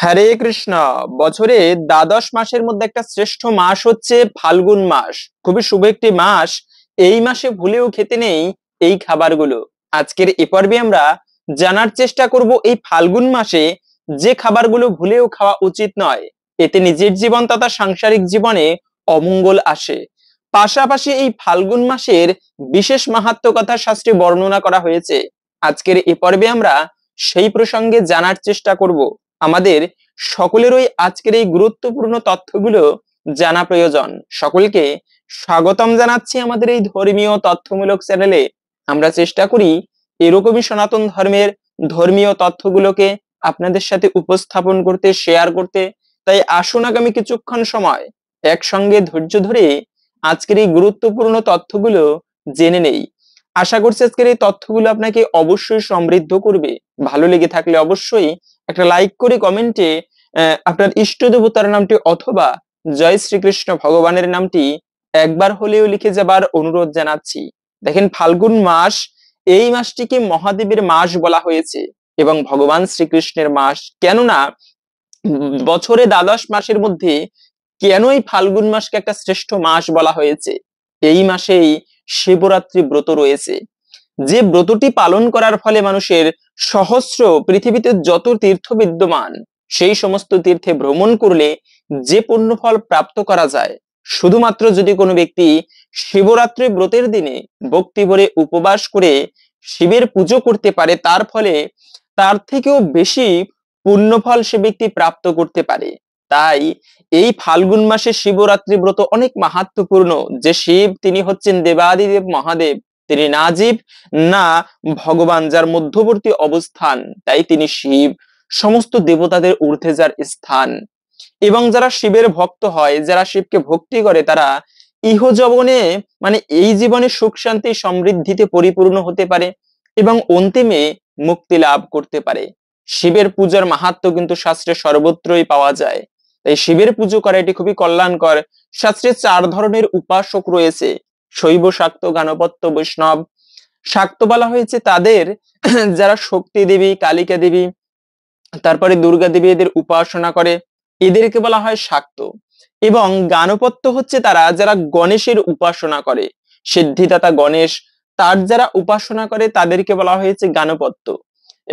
হরে কৃষ্ণ। বছরে দ্বাদশ মাসের মধ্যে একটা শ্রেষ্ঠ মাস হচ্ছে ফাল্গুন মাস। খুবই শুভ একটি মাস। এই মাসে ভুলেও খেতে নেই এই খাবারগুলো। আজকের এ পর্বে আমরা জানার চেষ্টা করব এই ফাল্গুন মাসে যে খাবারগুলো ভুলেও খাওয়া উচিত নয়, এতে নিজের জীবন তথা সাংসারিক জীবনে অমঙ্গল আসে। পাশাপাশি এই ফাল্গুন মাসের বিশেষ মাহাত্ম্য কথা শাস্ত্রে বর্ণনা করা হয়েছে। আজকের এ পর্বে আমরা সেই প্রসঙ্গে জানার চেষ্টা করব। আমাদের সকলেরই আজকের এই গুরুত্বপূর্ণ তথ্যগুলো জানা প্রয়োজন। সকলকে স্বাগতম জানাচ্ছি আমাদের এই ধর্মীয় তথ্যমূলক চ্যানেলে। আমরা চেষ্টা করি এরকমই সনাতন ধর্মের ধর্মীয় তথ্যগুলোকে আপনাদের সাথে উপস্থাপন করতে, শেয়ার করতে। তাই আসুন আগামী কিছুক্ষণ সময় একসঙ্গে ধৈর্য ধরে আজকের এই গুরুত্বপূর্ণ তথ্যগুলো জেনে নেই। আশা করছি আজকের এই তথ্যগুলো আপনাকে অবশ্যই সমৃদ্ধ করবে। ভালো লেগে থাকলে অবশ্যই একটা লাইক করে কমেন্টে আপনার ইষ্ট দেবতার নামটি অথবা জয় শ্রীকৃষ্ণ ভগবানের নামটি একবার হলেও লিখে যাবার অনুরোধ জানাচ্ছি। দেখেন, ফাল্গুন মাস, এই মাসটিকে মহাদেবের মাস বলা হয়েছে এবং ভগবান শ্রীকৃষ্ণের মাস। কেননা বছরে দ্বাদশ মাসের মধ্যে কেন এই ফাল্গুন মাসকে একটা শ্রেষ্ঠ মাস বলা হয়েছে? এই মাসেই শিবরাত্রি ব্রত রয়েছে, যে ব্রতটি পালন করার ফলে মানুষের সহস্র পৃথিবীতে যত তীর্থ বিদ্যমান, সেই সমস্ত তীর্থে ভ্রমণ করলে যে পুণ্যফল প্রাপ্ত করা যায়, শুধুমাত্র যদি কোনো ব্যক্তি শিবরাত্রি ব্রতের দিনে ভক্তি ভরে উপবাস করে শিবের পুজো করতে পারে, তার ফলে তার থেকেও বেশি পুণ্যফল সে ব্যক্তি প্রাপ্ত করতে পারে। তাই এই ফাল্গুন মাসে শিবরাত্রি ব্রত অনেক মাহাত্ম্যপূর্ণ। যে শিব, তিনি হচ্ছেন দেবাদিদেব মহাদেব, তিনি না জীব না ভগবান, যার মধ্যবর্তী অবস্থান, তাই তিনি শিব, সমস্ত দেবতাদের ঊর্ধ্বে যার স্থান। এবং যারা শিবের ভক্ত হয়, যারা শিবকে ভক্তি করে, তারা ইহ জীবনে মানে এই জীবনে সুখ শান্তি সমৃদ্ধিতে পরিপূর্ণ হতে পারে এবং অন্তিমে মুক্তি লাভ করতে পারে। শিবের পূজার মাহাত্ম্য কিন্তু শাস্ত্রে সর্বত্রই পাওয়া যায়। তাই শিবের পুজো করা এটি খুবই কল্যাণকর। শাস্ত্রে 4 ধরনের উপাসক রয়েছে: শৈব, শাক্ত, গাণপত্য, বৈষ্ণব। শাক্ত বলা হয়েছে তাদের যারা শক্তি দেবী, কালিকা দেবী, তারপরে দুর্গা দেবী, এদের উপাসনা করে, এদেরকে বলা হয় শাক্ত। এবং গাণপত্য হচ্ছে তারা যারা গণেশের উপাসনা করে, সিদ্ধিদাতা গণেশ, তার যারা উপাসনা করে তাদেরকে বলা হয়েছে গাণপত্য।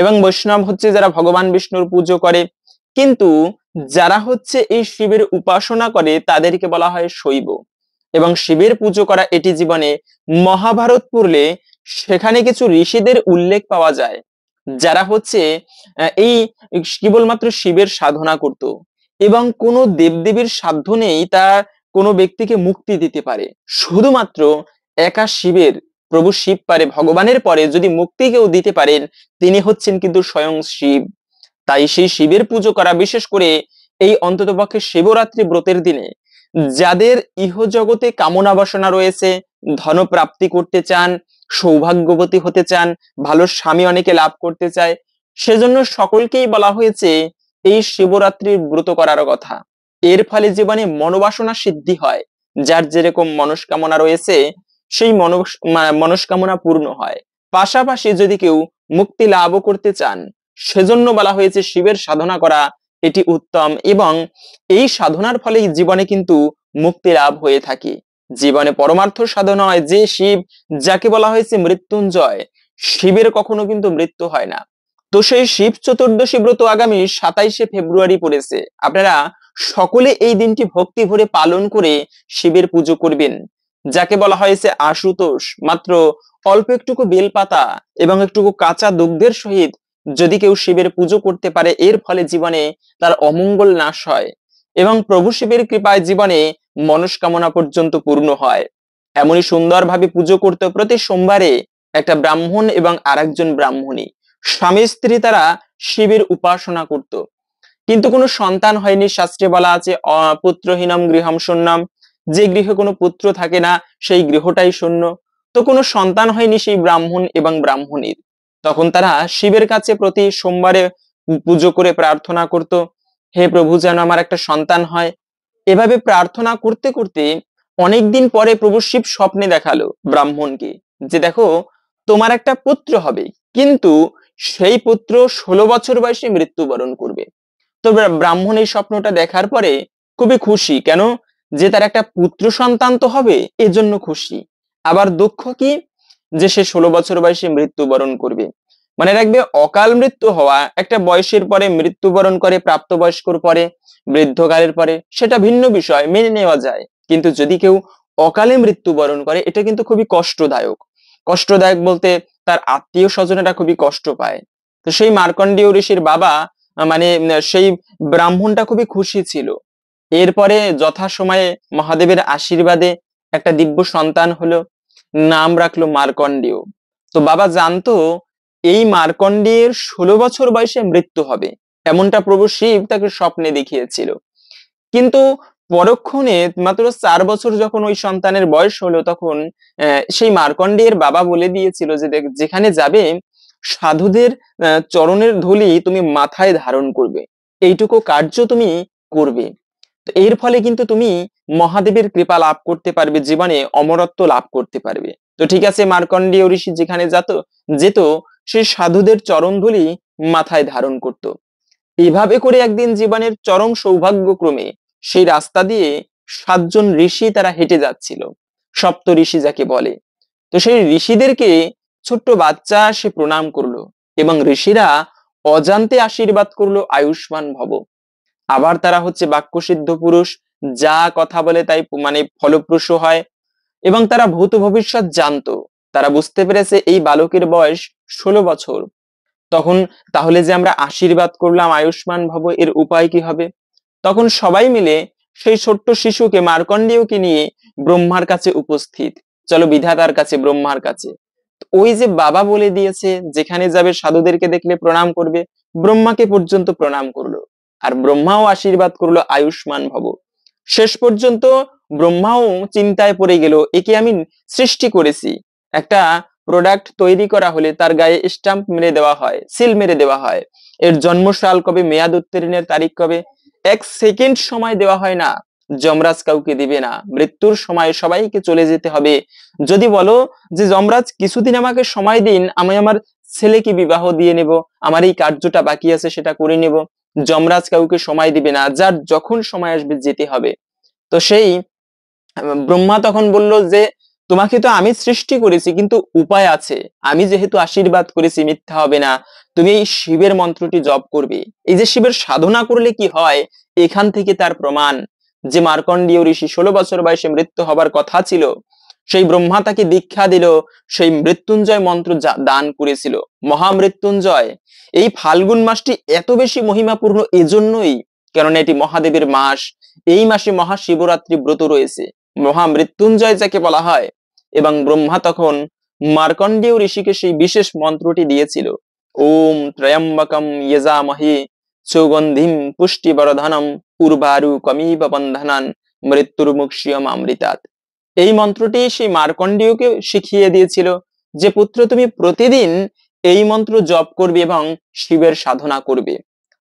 এবং বৈষ্ণব হচ্ছে যারা ভগবান বিষ্ণুর পুজো করে। কিন্তু যারা হচ্ছে এই শিবের উপাসনা করে তাদেরকে বলা হয় শৈব। এবং শিবের পুজো করা এটি জীবনে মহাভারত পড়লে সেখানে কিছু ঋষিদের উল্লেখ পাওয়া যায়, যারা হচ্ছে এই কেবলমাত্র শিবের সাধনা করত এবং কোনো দেবদেবীর সাধ্য নেই তা কোনো ব্যক্তিকে মুক্তি দিতে পারে। শুধুমাত্র একা শিবের, প্রভু শিব পারে। ভগবানের পরে যদি মুক্তি কেউ দিতে পারেন, তিনি হচ্ছেন কিন্তু স্বয়ং শিব। তাই সেই শিবের পুজো করা, বিশেষ করে এই অন্ততপক্ষে শিবরাত্রি ব্রতের দিনে যাদের ইহ জগতে কামনা বাসনা রয়েছে, ধন প্রাপ্তি করতে চান, সৌভাগ্যবতী হতে চান, ভালো স্বামী অনেকে লাভ করতে চায়, সেজন্য সকলকেই বলা হয়েছে এই শিবরাত্রির ব্রত করার কথা। এর ফলে জীবনে মনোবাসনা সিদ্ধি হয়। যার যেরকম মনস্কামনা রয়েছে সেই মনস্কামনা পূর্ণ হয়। পাশাপাশি যদি কেউ মুক্তি লাভও করতে চান, সেজন্য বলা হয়েছে শিবের সাধনা করা এটি উত্তম। এবং এই সাধনার ফলে জীবনে কিন্তু মুক্তি লাভ হয়ে থাকে। জীবনে পরমার্থ সাধনা হয় যে শিব, যাকে বলা হয়েছে মৃত্যুঞ্জয়, শিবের কখনো কিন্তু মৃত্যু হয় না। তো সেই শিব চতুর্দশী ব্রত আগামী 27শে ফেব্রুয়ারি পড়েছে। আপনারা সকলে এই দিনটি ভক্তি ভরে পালন করে শিবের পুজো করবেন, যাকে বলা হয়েছে আশুতোষ। মাত্র অল্প একটুকু বেলপাতা এবং একটুকু কাঁচা দুগ্ধের সহিত যদি কেউ শিবের পুজো করতে পারে, এর ফলে জীবনে তার অমঙ্গল নাশ হয় এবং প্রভু শিবের কৃপায় জীবনে মনস্কামনা পর্যন্ত পূর্ণ হয়। এমনই সুন্দরভাবে পুজো করতে প্রতি সোমবারে একটা ব্রাহ্মণ এবং আরেকজন ব্রাহ্মণী, স্বামী স্ত্রী, তারা শিবের উপাসনা করত, কিন্তু কোনো সন্তান হয়নি। শাস্ত্রে বলা আছে পুত্রহীনম গৃহম শূন্যম, যে গৃহে কোনো পুত্র থাকে না সেই গৃহটাই শূন্য। তো কোনো সন্তান হয়নি সেই ব্রাহ্মণ এবং ব্রাহ্মণীর। তখন তারা শিবের কাছে প্রতি সোমবারে পুজো করে প্রার্থনা করত, হে প্রভু, যেন আমার একটা সন্তান হয়। এভাবে প্রার্থনা করতে করতে অনেকদিন পরে প্রভু শিব স্বপ্নে দেখালো ব্রাহ্মণকে যে দেখো, তোমার একটা পুত্র হবে, কিন্তু সেই পুত্র 16 বছর বয়সে মৃত্যুবরণ করবে। তো ব্রাহ্মণ এই স্বপ্নটা দেখার পরে খুবই খুশি, কেন, যে তার একটা পুত্র সন্তান তো হবে, এজন্য খুশি। আবার দুঃখ কি, যে সে 16 বছর বয়সে মৃত্যুবরণ করবে। মানে রাখবে, অকাল মৃত্যু হওয়া একটা বয়সের পরে মৃত্যুবরণ করে, প্রাপ্তবয়স্কর পরে, বৃদ্ধকালের পরে, সেটা ভিন্ন বিষয়, মেনে নেওয়া যায়। কিন্তু যদি কেউ অকালে মৃত্যুবরণ করে, এটা কিন্তু খুবই কষ্টদায়ক। কষ্টদায়ক বলতে তার আত্মীয় স্বজনেরা খুবই কষ্ট পায়। তো সেই মার্কণ্ডেয় ঋষির বাবা, মানে সেই ব্রাহ্মণটা খুবই খুশি ছিল। এরপরে যথাসময়ে মহাদেবের আশীর্বাদে একটা দিব্য সন্তান হলো, নাম রাখলো মার্কণ্ডেয়। তো বাবা জানতো এই মার্কণ্ডেয়ের 16 বছর বয়সে মৃত্যু হবে, এমনটা প্রভু শিব তাকে স্বপ্নে দেখিয়েছিল। কিন্তু পরক্ষণে মাত্র 4 বছর যখন ওই সন্তানের বয়স হলো, তখন সেই মার্কণ্ডেয়ের বাবা বলে দিয়েছিল যে দেখ, যেখানে যাবে সাধুদের চরণের ধুলি তুমি মাথায় ধারণ করবে, এইটুকু কার্য তুমি করবে। তো এর ফলে কিন্তু তুমি মহাদেবের কৃপা লাভ করতে পারবে, জীবনে অমরত্ব লাভ করতে পারবে। তো ঠিক আছে, মার্কণ্ডেয় ঋষি যেখানে যেত, সে সাধুদের চরণ ধুলি মাথায় ধারণ করত। এভাবে করে একদিন জীবনের চরম সৌভাগ্যক্রমে সেই রাস্তা দিয়ে 7 জন ঋষি তারা হেঁটে যাচ্ছিল, সপ্ত ঋষি যাকে বলে। তো সেই ঋষিদেরকে ছোট্ট বাচ্চা সে প্রণাম করলো, এবং ঋষিরা অজান্তে আশীর্বাদ করলো আয়ুষ্মান ভব। আবার তারা হচ্ছে বাক্যসিদ্ধ পুরুষ, যা কথা বলে তাই মানে ফলপ্রসূ হয়, এবং তারা ভূত ভবিষ্যৎ জানতো। তারা বুঝতে পেরেছে এই বালকের বয়স 16 বছর। তখন তাহলে যে আমরা আশীর্বাদ করলাম আয়ুষ্মান ভব, এর উপায় কি হবে? তখন সবাই মিলে সেই ছোট্ট শিশুকে, মার্কণ্ডেয়কে নিয়ে ব্রহ্মার কাছে উপস্থিত। চলো বিধাতার কাছে, ব্রহ্মার কাছে। ওই যে বাবা বলে দিয়েছে যেখানে যাবে সাধুদেরকে দেখলে প্রণাম করবে, ব্রহ্মাকে পর্যন্ত প্রণাম করলো, আর ব্রহ্মাও আশীর্বাদ করলো আয়ুষ্মান ভব। শেষ পর্যন্ত ব্রহ্মাও চিন্তায় পড়ে গেল, একে আমি সৃষ্টি করেছি, একটা প্রোডাক্ট তৈরি করা হলে তার গায়ে স্টাম্প মেরে দেওয়া হয়, সিল মেরে দেওয়া হয়, এর জন্মসাল কবে, মেয়াদ উত্তীর্ণের তারিখ কবে, 1 সেকেন্ড সময় দেওয়া হয় না। যমরাজ কাউকে দিবে না, মৃত্যুর সময় সবাইকে চলে যেতে হবে। যদি বলো যে যমরাজ কিছুদিন আমাকে সময় দিন, আমি আমার ছেলেকে বিবাহ দিয়ে নেব, আমার এই কার্যটা বাকি আছে সেটা করে নেব, যমরাজ কাউকে সময় দিবে না, যার যখন সময় আসবে যেতে হবে। তো সেই ব্রহ্মা তখন বলল যে তোমাকে তো আমি সৃষ্টি করেছি, কিন্তু উপায় আছে। আমি যেহেতু আশীর্বাদ করেছি, মিথ্যা হবে না, তুমি এই শিবের মন্ত্রটি জপ করবে। এই যে শিবের সাধনা করলে কি হয়, এখান থেকে তার প্রমাণ। যে মার্কণ্ডেয় ঋষি 16 বছর বয়সে মৃত্যু হবার কথা ছিল, সেই ব্রহ্মা তাকে দীক্ষা দিল, সেই মৃত্যুঞ্জয় মন্ত্র দান করেছিল, মহামৃত্যুঞ্জয়। এই ফাল্গুন মাসটি এত বেশি মহিমাপূর্ণ এজন্যই, কেননা এটি মহাদেবের মাস। এই মাসে মহাশিবরাত্রি ব্রত রয়েছে, মহামৃত্যুঞ্জয় যাকে বলা হয়। এবং ব্রহ্মা তখন মার্কণ্ডেয় ঋষিকে সেই বিশেষ মন্ত্রটি দিয়েছিল, ওম ত্রয়ম্বকম যজামহে সুগন্ধিম পুষ্টিবর্ধনম উর্বারু কমিব বন্ধনান মৃত্যুর্মুক্ষীয়ম অমৃতাৎ। এই মন্ত্রটি সেই মার্কণ্ডেয়কে শিখিয়ে দিয়েছিল যে পুত্র, তুমি প্রতিদিন এই মন্ত্র জপ করবে এবং শিবের সাধনা করবে।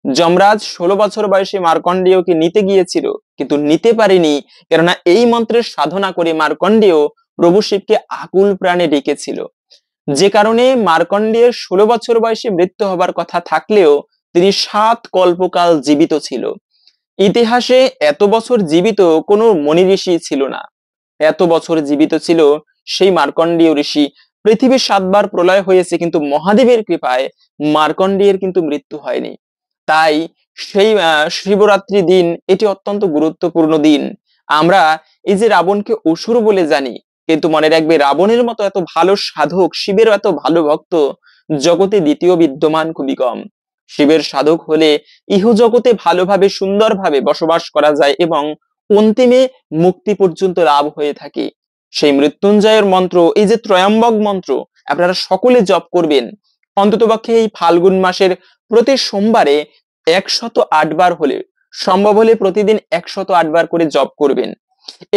যমরাজ 16 বছর বয়সে মার্কণ্ডেয়কে নিতে গিয়েছিল, কিন্তু নিতে পারেনি, কেননা এই মন্ত্রের সাধনা করে মার্কণ্ডেয় প্রভু শিবকে আকুল প্রাণে ডেকেছিল। যে কারণে মার্কণ্ডেয়ের 16 বছর বয়সে মৃত্যু হবার কথা থাকলেও তিনি 7 কল্পকাল জীবিত ছিল। ইতিহাসে এত বছর জীবিত কোনো মনি ঋষি ছিল না, এত বছর জীবিত ছিল সেই মার্কণ্ডেয় ঋষি। পৃথিবীর 7 বার প্রলয় হয়েছে, কিন্তু মহাদেবের কৃপায় মার্কণ্ডেয়ের কিন্তু মৃত্যু হয়নি। তাই সেই শিবরাত্রি দিন এটি অত্যন্ত গুরুত্বপূর্ণ দিন। আমরা এই যে রাবণকে অসুর বলে জানি, কিন্তু মনে রাখবে রাবণের মতো এত ভালো সাধক, শিবের এত ভালো ভক্ত জগতে দ্বিতীয় বিদ্যমান খুবই কম। শিবের সাধক হলে ইহ জগতে ভালোভাবে সুন্দরভাবে বসবাস করা যায় এবং অন্তিমে মুক্তি পর্যন্ত লাভ হয়ে থাকে। সেই মৃত্যুঞ্জয়ের মন্ত্র, এই যে ত্রয়ম্বক মন্ত্র, আপনারা সকলে জপ করবেন। অন্ততপক্ষে এই ফাল্গুন মাসের প্রতি সোমবারে 108 বার হলে, সম্ভব হলে প্রতিদিন 108 বার করে জপ করবেন।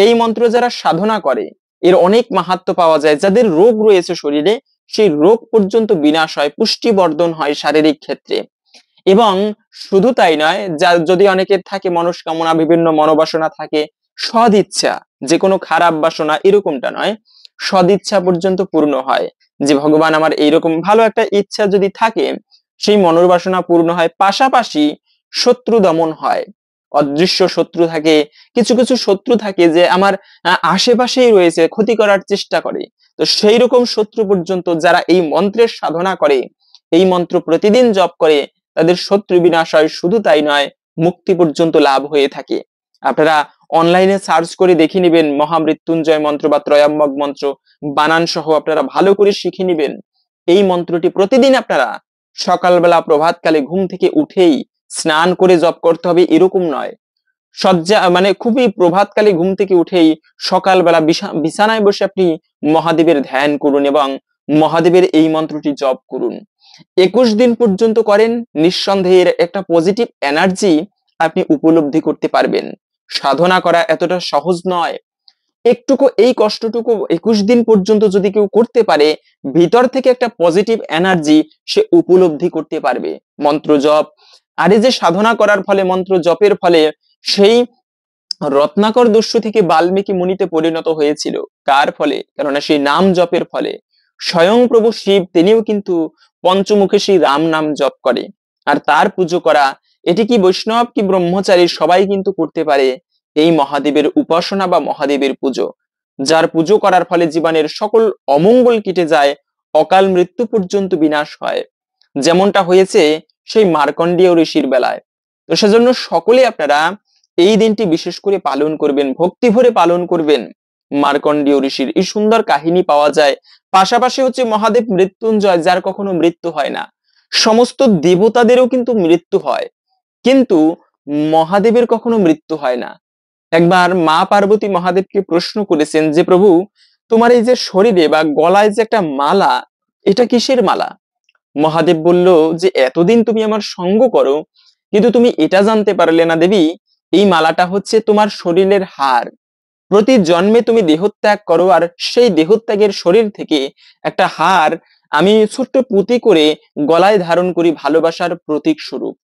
এই মন্ত্র যারা সাধনা করে, এর অনেক মাহাত্ম্য পাওয়া যায়। যাদের রোগ রয়েছে শরীরে, সেই রোগ পর্যন্ত বিনাশ হয়, পুষ্টিবর্ধন হয় শারীরিক ক্ষেত্রে। এবং শুধু তাই নয়, যা যদি অনেকের থাকে মনস্কামনা, বিভিন্ন মনোবাসনা থাকে, সদিচ্ছা, যে কোনো খারাপ বাসনা এরকমটা নয়, সদিচ্ছা পর্যন্ত পূর্ণ হয়। যে ভগবান আমার এইরকম ভালো একটা ইচ্ছা যদি থাকে, সেই মনোবাসনা পূর্ণ হয়। পাশাপাশি শত্রু দমন হয়। অদৃশ্য শত্রু থাকে, কিছু কিছু শত্রু থাকে যে আমার আশেপাশেই রয়েছে, ক্ষতি করার চেষ্টা করে। তো সেই রকম শত্রু পর্যন্ত যারা এই মন্ত্রের সাধনা করে, এই মন্ত্র প্রতিদিন জপ করে, তাদের শত্রু বিনাশ হয়। শুধু তাই নয়, মুক্তি পর্যন্ত লাভ হয়ে থাকে। আপনারা অনলাইনে সার্চ করে দেখে নেবেন মহামৃত্যুঞ্জয় মন্ত্র বা ত্রয়াম্বক মন্ত্র, বানান সহ আপনারা ভালো করে শিখে নেবেন। এই মন্ত্রটি প্রতিদিন আপনারা সকালবেলা প্রভাতকালে ঘুম থেকে উঠেই স্নান করে জপ করতে হবে এরকম নয়। শয্যা মানে খুবই প্রভাতকালে ঘুম থেকে উঠেই সকালবেলা বিছানায় বসে আপনি মহাদেবের ধ্যান করুন এবং মহাদেবের এই মন্ত্রটি জপ করুন। 21 দিন পর্যন্ত করেন, নিঃসন্দেহে এর একটা পজিটিভ এনার্জি আপনি উপলব্ধি করতে পারবেন। সাধনা করা এতটা সহজ নয়। একটুকু এই কষ্টটুকু 21 দিন পর্যন্ত যদি কেউ করতে পারে, ভিতর থেকে একটা পজিটিভ এনার্জি সে উপলব্ধি করতে পারবে। মন্ত্র জপ আর এই যে সাধনা করার ফলে, মন্ত্র জপের ফলে সেই রত্নাকর দস্যু থেকে বাল্মীকি মুনিতে পরিণত হয়েছিল। কার ফলে? কেননা সেই নাম জপের ফলে। স্বয়ং প্রভু শিব তিনিও কিন্তু পঞ্চমুখে সেই রাম নাম জপ করে। আর তার পুজো করা, এটি কি বৈষ্ণব কি ব্রহ্মচারী সবাই কিন্তু করতে পারে এই মহাদেবের উপাসনা বা মহাদেবের পুজো। যার পুজো করার ফলে জীবনের সকল অমঙ্গল কেটে যায়, অকাল মৃত্যু পর্যন্ত বিনাশ হয়, যেমনটা হয়েছে সেই মার্কণ্ডেয় ঋষির বেলায়। তো সেজন্য সকলে আপনারা এই দিনটি বিশেষ করে পালন করবেন, ভক্তি ভরে পালন করবেন। মার্কণ্ডেয় ঋষির এই সুন্দর কাহিনী পাওয়া যায়। পাশাপাশি হচ্ছে মহাদেব মৃত্যুঞ্জয়, যার কখনো মৃত্যু হয় না। সমস্ত দেবতাদেরও কিন্তু মৃত্যু হয়, কিন্তু মহাদেবের কখনো মৃত্যু হয় না। একবার মা পার্বতী মহাদেবকে প্রশ্ন করেছেন যে প্রভু, তোমার এই যে শরীরে বা গলায় যে একটা মালা, এটা কিসের মালা? মহাদেব বলল যে এতদিন তুমি আমার সঙ্গ করো, কিন্তু তুমি এটা জানতে পারলে না দেবী, এই মালাটা হচ্ছে তোমার শরীরের হার। প্রতি জন্মে তুমি দেহত্যাগ করো, আর সেই দেহত্যাগের শরীর থেকে একটা হার আমি ছোট্ট পুঁতি করে গলায় ধারণ করি, ভালোবাসার প্রতীক স্বরূপ।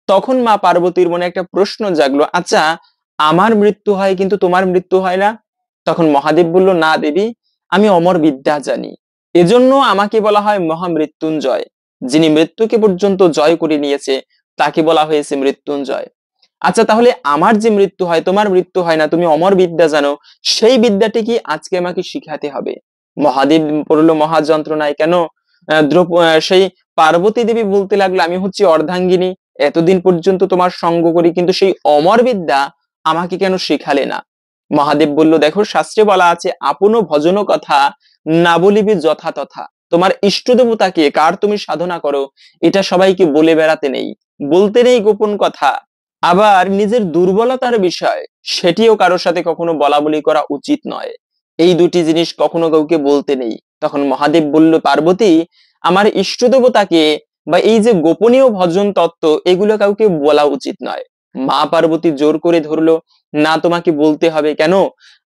তখন মা পার্বতীর মনে একটা প্রশ্ন জাগলো, আচ্ছা আমার মৃত্যু হয় কিন্তু তোমার মৃত্যু হয় না? তখন মহাদেব বলল, না দেবী, আমি অমর বিদ্যা জানি, এজন্য আমাকে বলা হয় মহামৃত্যুঞ্জয়। যিনি মৃত্যুকে পর্যন্ত জয় করে নিয়েছে তাকে বলা হয়েছে মৃত্যুঞ্জয়। আচ্ছা তাহলে আমার যে মৃত্যু হয়, তোমার মৃত্যু হয় না, তুমি অমর বিদ্যা জানো, সেই বিদ্যাটি কি আজকে আমাকে শিখাতে হবে? মহাদেব পড়লো মহা যন্ত্রণায়। কেন? সেই পার্বতী দেবী বলতে লাগলো, আমি হচ্ছি অর্ধাঙ্গিনী, এতদিন পর্যন্ত তোমার সঙ্গ করি, কিন্তু সেই অমর বিদ্যা আমাকে কেন শেখালে না? মহাদেব বলল, দেখো শাস্ত্রে বলা আছে, আপন ভজন কথা না বলিবি যথা তথা। তোমার ইষ্ট দেবতাকে, কার তুমি সাধনা করো, এটা সবাইকে বলে বেড়াতে নেই, বলতে নেই গোপন কথা। আবার নিজের দুর্বলতার বিষয়, সেটিও কারোর সাথে কখনো বলা বলি করা উচিত নয়। এই দুটি জিনিস কখনো কাউকে বলতে নেই। তখন মহাদেব বলল, পার্বতী, আমার ইষ্ট দেবতাকে বা এই যে গোপনীয় ভজন তত্ত্ব, এগুলো কাউকে বলা উচিত নয়। মা পার্বতী জোর করে ধরলো, না তোমাকে বলতে হবে। কেন?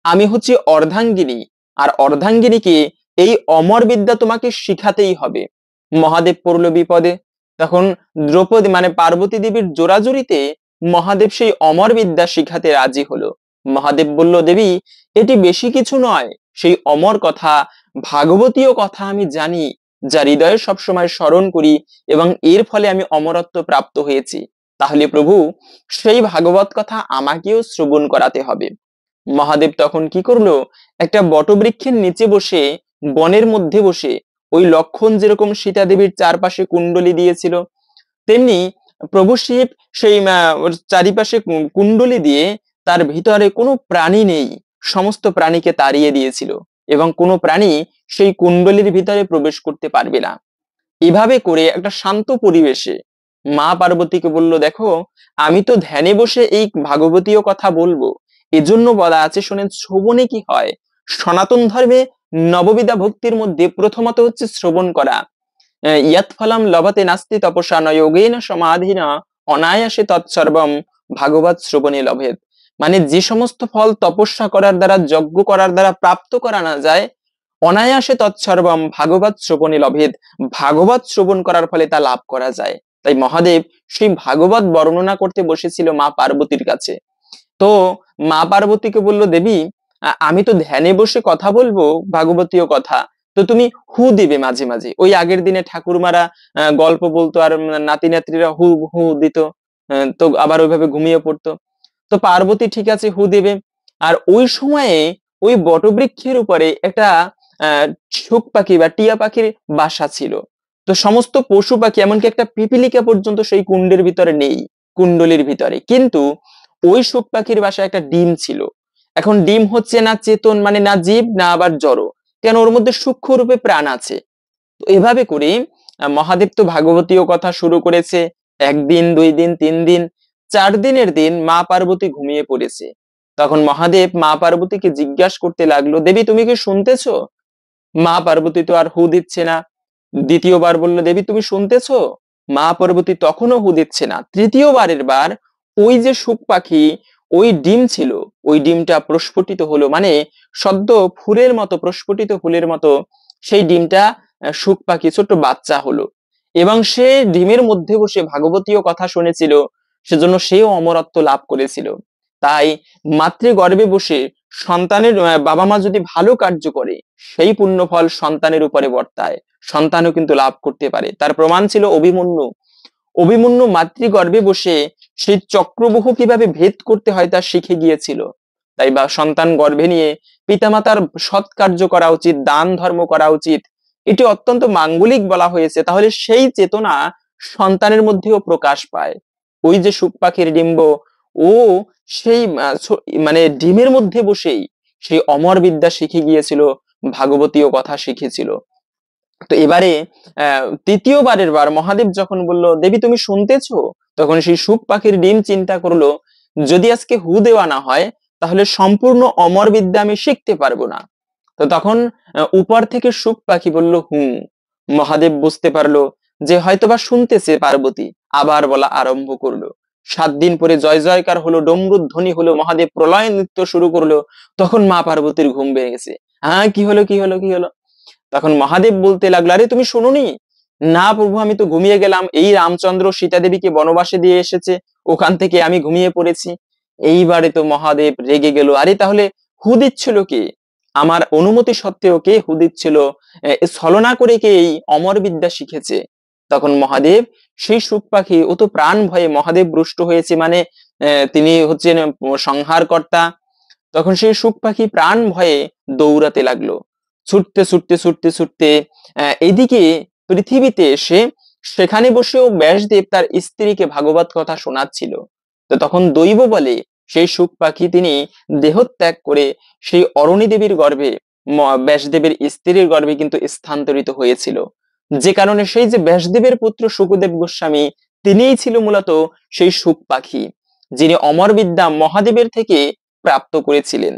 আমি হচ্ছি অর্ধাঙ্গিনী, আর অর্ধাঙ্গিনীকে এই অমর বিদ্যা তোমাকে শিখাতেই হবে। মহাদেব পড়লো বিপদে। তখন দ্রৌপদী মানে পার্বতী দেবীর জোরাজুরিতে মহাদেব সেই অমর বিদ্যা শিখাতে রাজি হলো। মহাদেব বলল, দেবী, এটি বেশি কিছু নয়, সেই অমর কথা, ভাগবতীয় কথা আমি জানি, যা হৃদয়ে সবসময় স্মরণ করি, এবং এর ফলে আমি অমরত্ব প্রাপ্ত হয়েছি। তাহলে প্রভু, সেই ভাগবত কথা আমাকেও শ্রবণ করাতে হবে। মহাদেব তখন কি করলো, একটা বটবৃক্ষের নিচে বসে, বনের মধ্যে বসে, ওই লক্ষণ যেরকম সীতা দেবীর চারপাশে কুণ্ডলী দিয়েছিল, তেমনি প্রভু শিব সেই ওর চারিপাশে কুণ্ডলী দিয়ে, তার ভিতরে কোনো প্রাণী নেই, সমস্ত প্রাণীকে তাড়িয়ে দিয়েছিল, এবং কোনো প্রাণী সেই কুণ্ডলীর ভিতরে প্রবেশ করতে পারবে না। এভাবে করে একটা শান্ত পরিবেশে মা পার্বতীকে বলল, দেখো, আমি তো ধ্যানে বসে এই ভাগবতীয় কথা বলবো, এজন্য বলা আছে, শোনেন শ্রবণে কি হয়। সনাতন ধর্মে নববিধা ভক্তির মধ্যে প্রথমত হচ্ছে শ্রবণ করা। ইয়ৎ ফলম লভতে নাস্তি তপসা ন যোগেন সমাধিনা অনায়াসে তৎসর্বম ভাগবত শ্রবণে লভেত। মানে যে সমস্ত ফল তপস্যা করার দ্বারা, যজ্ঞ করার দ্বারা প্রাপ্ত করা না যায়, অনায়াসে তৎসর্বম ভাগবত শ্রবণে লভেত, ভাগবত শ্রবণ করার ফলে তা লাভ করা যায়। তাই মহাদেব সেই ভাগবত বর্ণনা করতে বসেছিল মা পার্বতীর কাছে। তো মা পার্বতীকে বলল, দেবী, আমি তো ধ্যানে বসে কথা বলবো ভাগবতীয় কথা, তো তুমি হু দিবে মাঝে মাঝে। ওই আগের দিনে ঠাকুরমারা গল্প বলতো, আর নাতি নাতনিরা হু হু দিত। তো আবার ওইভাবে ঘুমিয়ে পড়তো। তো পার্বতী ঠিক আছে হু দেবে। আর ওই সময়ে ওই বটবৃক্ষের উপরে একটা আহ শুক পাখি বা টিয়া পাখির বাসা ছিল। তো সমস্ত পশু পাখি এমনকি একটা পিপিলিকা পর্যন্ত সেই কুণ্ডের ভিতরে নেই, কুণ্ডলীর ভিতরে, কিন্তু ওই শুক পাখির বাসায় একটা ডিম ছিল। এখন ডিম হচ্ছে না চেতন, মানে না জীব না আবার জড়, কেন ওর মধ্যে সূক্ষ্ম রূপে প্রাণ আছে। তো এভাবে করে মহাদেব তো ভাগবতীয় কথা শুরু করেছে। একদিন, 2 দিন, 3 দিন, 4 দিনের দিন মা পার্বতী ঘুমিয়ে পড়েছে। তখন মহাদেব মা পার্বতীকে জিজ্ঞাসা করতে লাগলো, দেবী তুমি কি শুনতেছো? মা পার্বতী তো আর হু দিচ্ছে না। দ্বিতীয়বার বললো, দেবী তুমি শুনতেছো? মা পার্বতী তখনও হু দিচ্ছে না। তৃতীয়বারের বার ওই যে শুক পাখি, ওই ডিম ছিল, ওই ডিমটা প্রস্ফুটিত হলো, মানে সদ্য ফুলের মতো, প্রস্ফুটিত ফুলের মতো সেই ডিমটা শুক পাখি ছোট্ট বাচ্চা হলো। এবং সে ডিমের মধ্যে বসে ভাগবতীয় কথা শুনেছিল, সেজন্য সেও অমরত্ব লাভ করেছিল। তাই মাতৃগর্ভে বসে সন্তানের বাবা মা যদি ভালো কার্য করে, সেই পুণ্য ফল সন্তানের উপরে বর্তায়, সন্তানও কিন্তু লাভ করতে পারে। তার প্রমাণ ছিল অভিমন্যু। অভিমন্যু মাতৃগর্ভে বসে সেই চক্রব্যূহ কিভাবে ভেদ করতে হয় তা শিখে গিয়েছিল। তাই বা সন্তান গর্ভে নিয়ে পিতামাতার সৎ কার্য করা উচিত, দান ধর্ম করা উচিত, এটি অত্যন্ত মাঙ্গলিক বলা হয়েছে। তাহলে সেই চেতনা সন্তানের মধ্যেও প্রকাশ পায়। ওই যে শুক পাখির ডিম্ব, ও সেই মানে ডিমের মধ্যে বসেই সেই অমর বিদ্যা শিখে গিয়েছিল, ভাগবতীয় কথা শিখেছিল। তো এবারে তৃতীয়বারের বার মহাদেব যখন বলল, দেবী তুমি শুনতেছো? তখন সেই শুক পাখির ডিম চিন্তা করলো, যদি আজকে হু দেওয়া না হয় তাহলে সম্পূর্ণ অমর বিদ্যা আমি শিখতে পারবো না। তো তখন উপর থেকে শুক পাখি বলল হু। মহাদেব বুঝতে পারলো যে হয়তোবা শুনতেছে পার্বতী, আবার বলা আরম্ভ করলো। 7 দিন পরে জয় জয়কার হলো, ডমরুর ধ্বনি হলো, মহাদেব প্রলয় নৃত্য শুরু করলো। তখন মা পার্বতীর ঘুম ভেঙে গেছে। হ্যাঁ, কি হলো কি হলো কি হলো? তখন মহাদেব বলতে লাগলো, আরে তুমি শোনোনি? না প্রভু, আমি তো ঘুমিয়ে গেলাম, এই রামচন্দ্র সীতা দেবীকে বনবাসে দিয়ে এসেছে, ওখান থেকে আমি ঘুমিয়ে পড়েছি। এইবারে তো মহাদেব রেগে গেল, আরে তাহলে হু দিচ্ছিল কে? আমার অনুমতি সত্ত্বেও কে হু দিচ্ছিল? ছলনা করে কে এই অমর বিদ্যা শিখেছে? তখন মহাদেব, সেই শুক পাখি ও তো প্রাণ ভয়ে, মহাদেব রুষ্ট হয়েছে মানে তিনি হচ্ছেন সংহার কর্তা। তখন সেই শুক পাখি প্রাণ ভয়ে দৌড়াতে লাগলো, ছুটতে ছুটতে ছুটতে ছুটতে এদিকে পৃথিবীতে এসে সেখানে বসেও ব্যাসদেব তার স্ত্রীকে ভাগবত কথা শোনাচ্ছিল। তো তখন দৈব বলে সেই শুক পাখি তিনি দেহত্যাগ করে সেই অরণি দেবীর গর্ভে, ব্যাসদেবের স্ত্রীর গর্ভে কিন্তু স্থানান্তরিত হয়েছিল। যে কারণে সেই যে ব্যাসদেবের পুত্র শুকদেব গোস্বামী, তিনিই ছিল মূলত সেই শুক পাখি, যিনি অমর বিদ্যা মহাদেবের থেকে প্রাপ্ত করেছিলেন।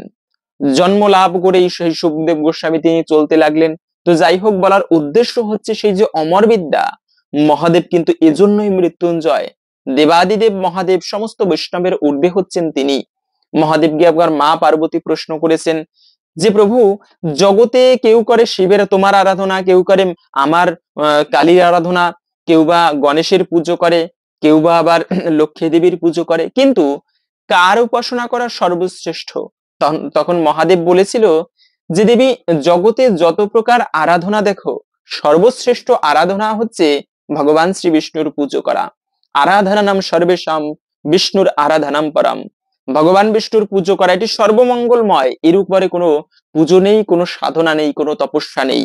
জন্ম লাভ করেই সেই সুখদেব গোস্বামী তিনি চলতে লাগলেন। তো যাই হোক, বলার উদ্দেশ্য হচ্ছে সেই যে অমর বিদ্যা, মহাদেব কিন্তু এজন্যই মৃত্যুঞ্জয়। দেবাদিদেব মহাদেব সমস্ত বৈষ্ণবের ঊর্ধ্বে হচ্ছেন তিনি। মহাদেবকে একবার মা পার্বতী প্রশ্ন করেছেন যে প্রভু, জগতে কেউ করে শিবের তোমার আরাধনা, কেউ করে আমার কালীর আরাধনা, কেউ বা গণেশের পুজো করে, কেউ বা আবার লক্ষ্মী দেবীর পুজো করে, কিন্তু কার উপাসনা করা সর্বশ্রেষ্ঠ? তখন মহাদেব বলেছিল যে দেবী, জগতে যত প্রকার আরাধনা দেখো, সর্বশ্রেষ্ঠ আরাধনা হচ্ছে ভগবান শ্রী বিষ্ণুর পুজো করা। আরাধনানাম সর্বেশাম বিষ্ণুর আরাধনাম পরম। ভগবান বিষ্ণুর পুজো করা এটি সর্বমঙ্গলময়, এর উপরে কোনো পুজো নেই, কোনো সাধনা নেই, কোনো তপস্যা নেই।